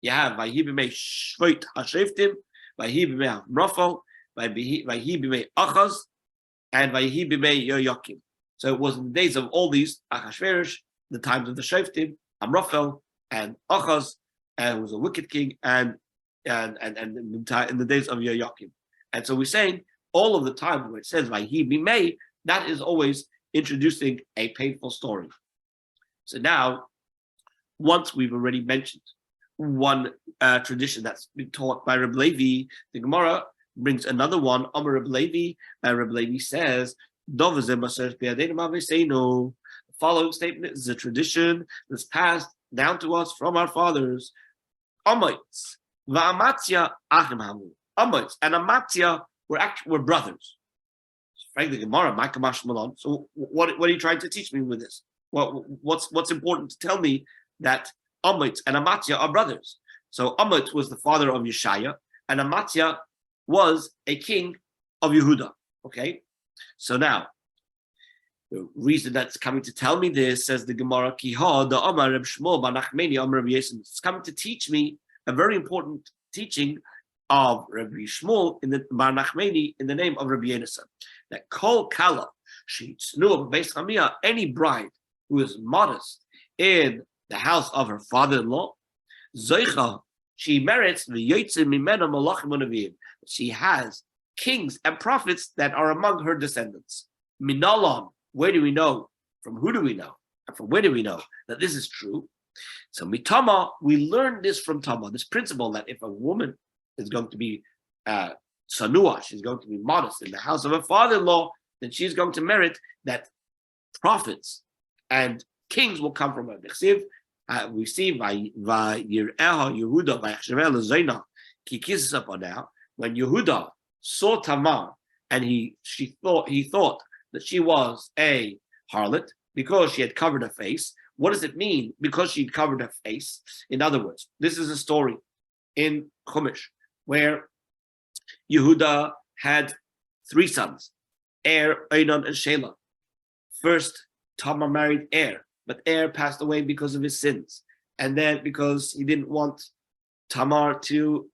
You have Vayihi Bimei Shvot Hasheftim, Vayihi Bimei Rafal, Vayihi Bimei Achaz, and Vayihi Bimei Yoyakim. So it was in the days of all these Achashverosh, the times of the Sheftim, Amraphel, and Achaz, and who was a wicked king, and in the days of Yoyakim. And so we're saying all of the time where it says Vayihi Bimei, that is always introducing a painful story. So now, once we've already mentioned one tradition that's been taught by Reb Levi, the Gemara brings another one. Amar Reb Levi, Reb Levi says, the following statement is a tradition that's passed down to us from our fathers. Amoitz va'amatzia achim hamu. Amoitz and Amatzia were brothers. Frankly, Gemara, my Kamash Malon. So what are you trying to teach me with this? Well, what's important to tell me that Amoitz and Amatzia are brothers? So Amoitz was the father of Yeshaya, and Amatzia was a king of Yehuda. Okay, so now the reason that's coming to tell me this, says the Gemara, Kiha the Amar Reb Shmuel bar Nachmani Amar Reb Yosef. It's coming to teach me a very important teaching of Rabbi Shmuel in the bar Nachmani in the name of Rabbi Yosef, that Kol Kala she Tznuah Beis Chamia, any bride who is modest in the house of her father-in-law, Zoicha, she merits the Yotzim Mimena Malachim Unavim. She has kings and prophets that are among her descendants. Minalon, where do we know? From who do we know? And from where do we know that this is true? So Mitama, we learn this from Tama, this principle that if a woman is going to be sanua, she's going to be modest in the house of her father-in-law, then she's going to merit that prophets and kings will come from her. We see Yehuda when Yehuda saw Tamar and he thought that she was a harlot because she had covered her face. What does it mean? Because she covered her face. In other words, this is a story in Chumash where Yehuda had 3 sons, Er, Einon, and Shelah. First, Tamar married Er, but Er passed away because of his sins, and then because he didn't want Tamar to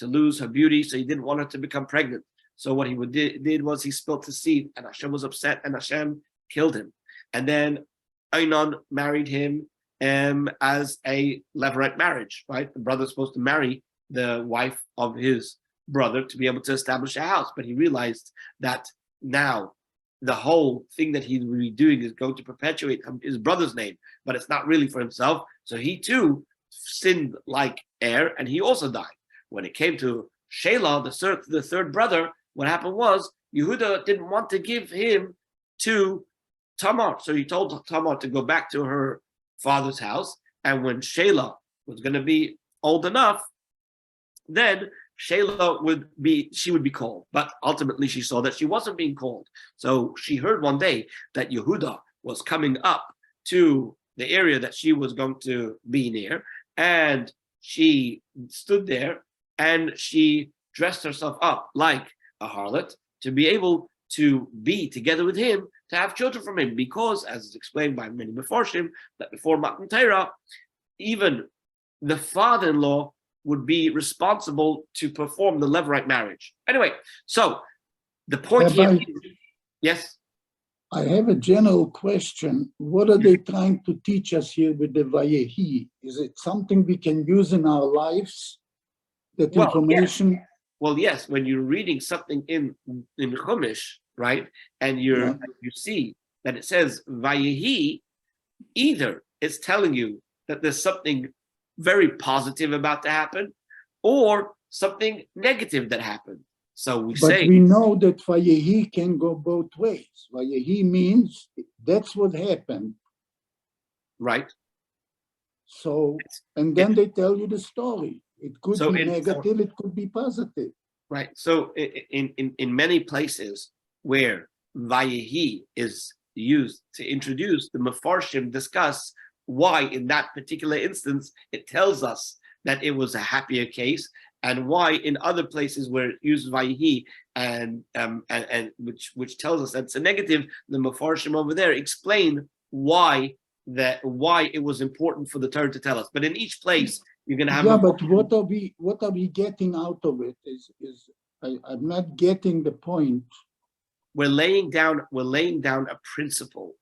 lose her beauty, so he didn't want her to become pregnant. So what he did was he spilled his seed, and Hashem was upset, and Hashem killed him. And then Einon married him as a Levirate marriage, right? The brother's supposed to marry the wife of his brother to be able to establish a house, but he realized that now the whole thing that he's really doing is going to perpetuate his brother's name, but it's not really for himself. So he too sinned like Er, and he also died. When it came to Shelah, the third brother, what happened was Yehuda didn't want to give him to Tamar, so he told Tamar to go back to her father's house, and when Shelah was going to be old enough, then Shelah would be called, but ultimately she saw that she wasn't being called. So she heard one day that Yehuda was coming up to the area that she was going to be near, and she stood there and she dressed herself up like a harlot to be able to be together with him, to have children from him, because, as is explained by many Mefarshim, that before Matan Torah, even the father-in-law would be responsible to perform the Levirate marriage. Anyway, so the point here, yes? I have a general question. What are they trying to teach us here with the Vayehi? Is it something we can use in our lives? That information? Yes. Well, yes, when you're reading something in Chumash, right, and you see that it says Vayehi, either it's telling you that there's something very positive about to happen, or something negative that happened. So But we know that Vayehi can go both ways. Vayehi means that's what happened. Right. So, and then they tell you the story. It could be negative, it could be positive. right? So in many places where Vayehi is used to introduce, the Mefarshim discuss why in that particular instance it tells us that it was a happier case, and why in other places where it uses Vayehi and which tells us that's a negative, the Mefarshim over there explain why it was important for the Torah to tell us. But in each place you're going to have but what are we getting out of it is I'm not getting the point. We're laying down a principle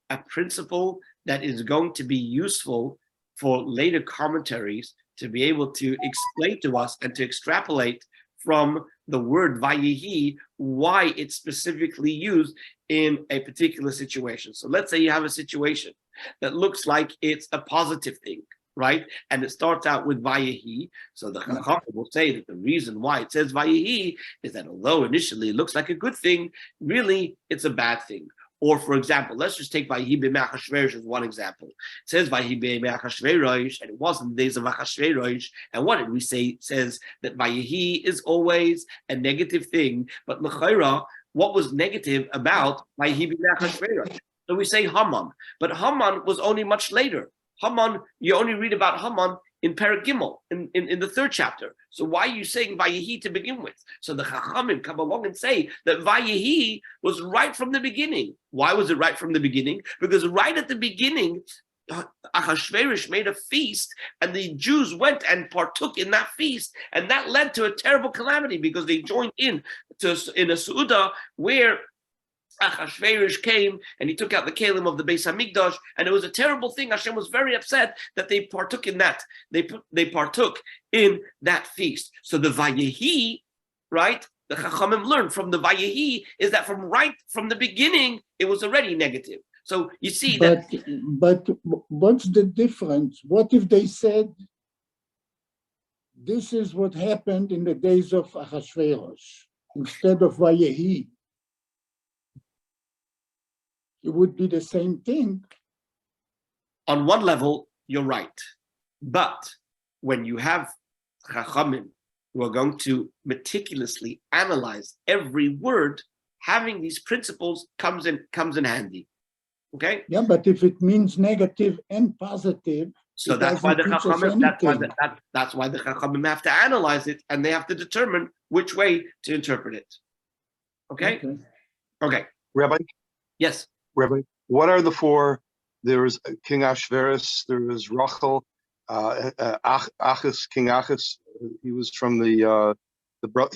that is going to be useful for later commentaries to be able to explain to us and to extrapolate from the word Vayehi why it's specifically used in a particular situation. So let's say you have a situation that looks like it's a positive thing, right? And it starts out with Vayehi. So the Chacham will say that the reason why it says Vayehi is that although initially it looks like a good thing, really it's a bad thing. Or for example, let's just take Vayehi b'mei Achashverosh as one example. It says Vayehi b'mei Achashverosh, and it was in the days of Achashverosh. And what did we say? It says that Vayehi is always a negative thing. But l'chayra, what was negative about Vayehi b'mei Achashverosh? So we say Haman, but Haman was only much later. Haman, you only read about Haman in Perek Gimel, in the 3rd chapter. So why are you saying Vayehi to begin with? So the Chachamim come along and say that Vayehi was right from the beginning. Why was it right from the beginning? Because right at the beginning, Achashverosh made a feast, and the Jews went and partook in that feast, and that led to a terrible calamity because they joined in a Su'udah where Achashverosh came and he took out the kalim of the Beis Hamikdash, and it was a terrible thing. Hashem was very upset that they partook in that. They partook in that feast. So the Vayehi, right? The Chachamim learned from the Vayehi is that right from the beginning it was already negative. So you see but what's the difference? What if they said this is what happened in the days of Achashverosh instead of Vayehi? It would be the same thing. On one level, you're right. But when you have Chachamim who are going to meticulously analyze every word, having these principles comes in handy. Okay? Yeah, but if it means negative and positive, so that's why the Chachamim, that's why the Chachamim have to analyze it, and they have to determine which way to interpret it. Okay? Okay. Rabbi? Yes. Rabbi, what are the 4? There is King Ahasuerus, there is Rachel, Achis, King Achis. He was from he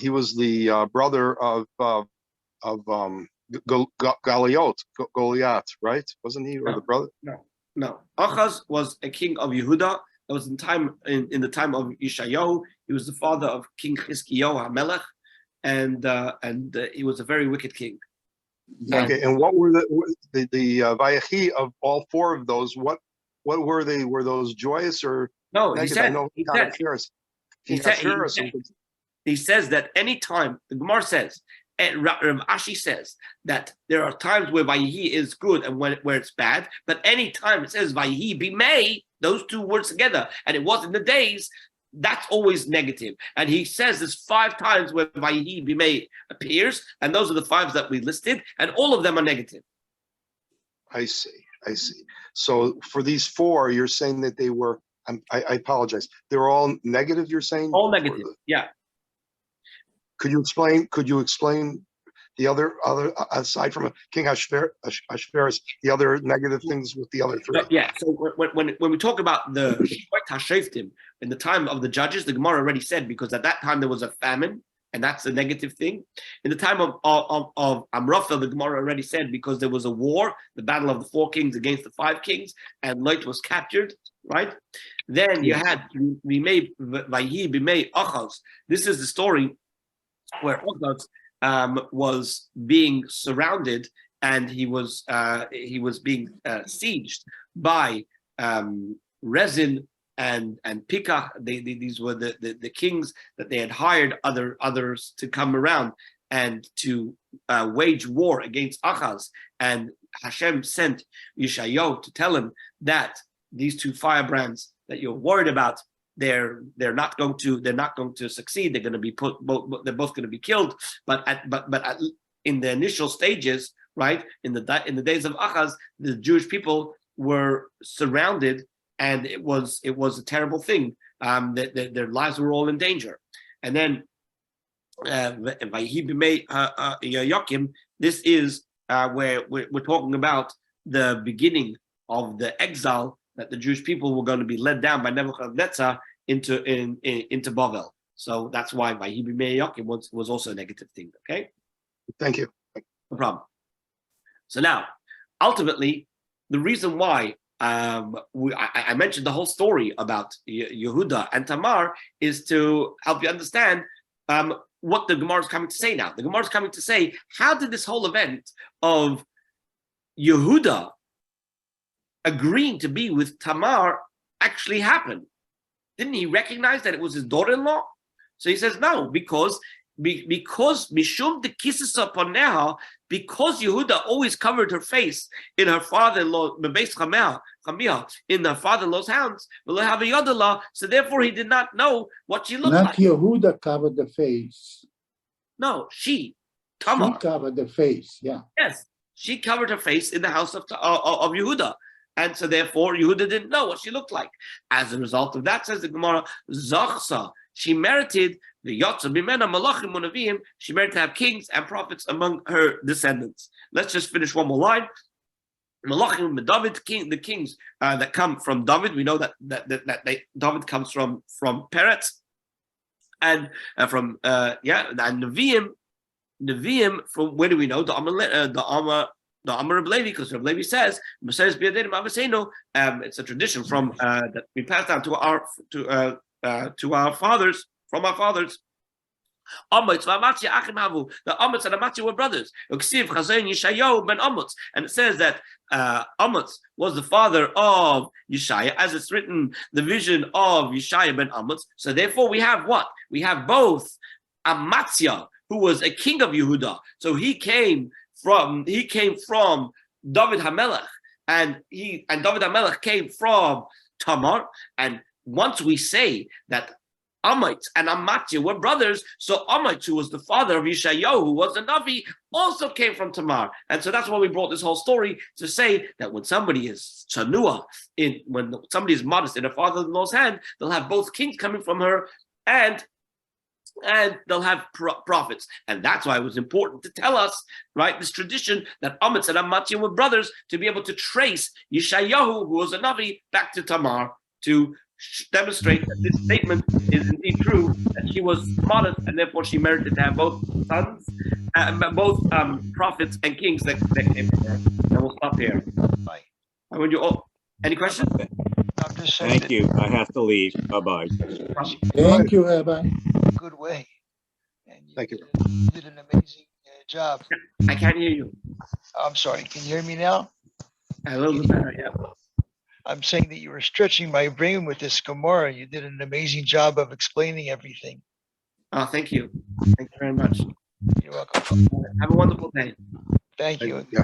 was the brother of Goliath, right? Wasn't he, or the brother? No. Achaz was a king of Yehuda. That was in the time of Yeshayahu. He was the father of King Chizkiyahu HaMelech, and he was a very wicked king. Okay, and what were the Vayehi of all 4 of those? What were they? Were those joyous or no? negative? He says that any time, the Gemara says, and Rav Ashi says that there are times where Vayehi is good and where it's bad, but any time it says Vayehi b'mei, those 2 words together, and it was in the days, that's always negative. And he says there's 5 times where Vayehi b'mei appears, and those are the 5 that we listed, and all of them are negative. I see. So for these 4, you're saying that they were, I apologize, they're all negative, you're saying? All negative, yeah. Could you explain the other aside from King Ahasuerus, the other negative things with the other 3? Yeah. So when we talk about the Hashoftim in the time of the judges, the Gemara already said, because at that time there was a famine, and that's a negative thing. In the time of Amraphel, the Gemara already said, because there was a war, the battle of the 4 kings against the 5 kings, and Lot was captured, right? Then you had Vayehi b'mei Achaz. This is the story where Achaz was being surrounded, and he was being sieged by Rezin and Pikach. These were the kings that they had hired others to come around and to wage war against Achaz. And Hashem sent Yeshayahu to tell him that these 2 firebrands that you're worried about, they're not going to succeed. They're going to be they're both going to be killed. But in the initial stages, right, in the days of Achaz, the Jewish people were surrounded, and it was a terrible thing. Their lives were all in danger. And then this is where we're talking about the beginning of the exile, that the Jewish people were going to be led down by Nebuchadnezzar into Bavel. So that's why Yakim was also a negative thing. Okay. Thank you. No problem. So now, ultimately, the reason why I mentioned the whole story about Yehuda and Tamar is to help you understand what the Gemara is coming to say now. The Gemara is coming to say, how did this whole event of Yehuda agreeing to be with Tamar actually happen? Didn't he recognize that it was his daughter-in-law? So he says, no, because Mishum de Kisisa Poneha, because Yehuda always covered her face in her father-in-law, in her father-in-law's house, so therefore he did not know what she looked like. Not Yehuda covered the face. No, Tamar. She covered the face, yeah. Yes, she covered her face in the house of Yehuda. And so therefore Yehuda didn't know what she looked like. As a result of that, says the Gemara, Zachsa, she merited the Yotza Bimena Malachim Munavim, she merited to have kings and prophets among her descendants. Let's just finish one more line. Malachim David, the kings that come from David, we know that David comes from Peretz, and from and Nevi'im from where do we know? The Amar of Levi, because Rav Levi says, it's a tradition from that we passed down to our fathers, from our fathers. The Amitz and Amatzi were brothers. And it says that Amitz was the father of Yeshaya, as it's written, the vision of Yeshaya ben Amitz. So therefore we have what? We have both Amatzia, who was a king of Yehuda. So he came from David HaMelech, and David HaMelech came from Tamar. And once we say that Amitz and Amatzia were brothers, so Amitz, who was the father of Yeshayahu, who was a Navi, also came from Tamar. And so that's why we brought this whole story, to say that when somebody is chanua, when somebody is modest in her father-in-law's hand, they'll have both kings coming from her, and they'll have prophets. And that's why it was important to tell us, right, this tradition that Amitz and Amatzia were brothers, to be able to trace Yeshayahu, who was a Navi, back to Tamar, to demonstrate that this statement is indeed true, that she was modest, and therefore she merited to have both sons, both prophets and kings that came from her. And we'll stop here. Bye. I want you all. Any questions? I'm just saying. Thank you. I have to leave. Bye-bye. Thank you, Rabbi. Good way. And Thank you. You did an amazing job. I can't hear you. I'm sorry. Can you hear me now? A little bit better, yeah. I'm saying that you were stretching my brain with this Gemara. You did an amazing job of explaining everything. Oh, thank you. Thank you very much. You're welcome. Have a wonderful day. Thank you. Yeah.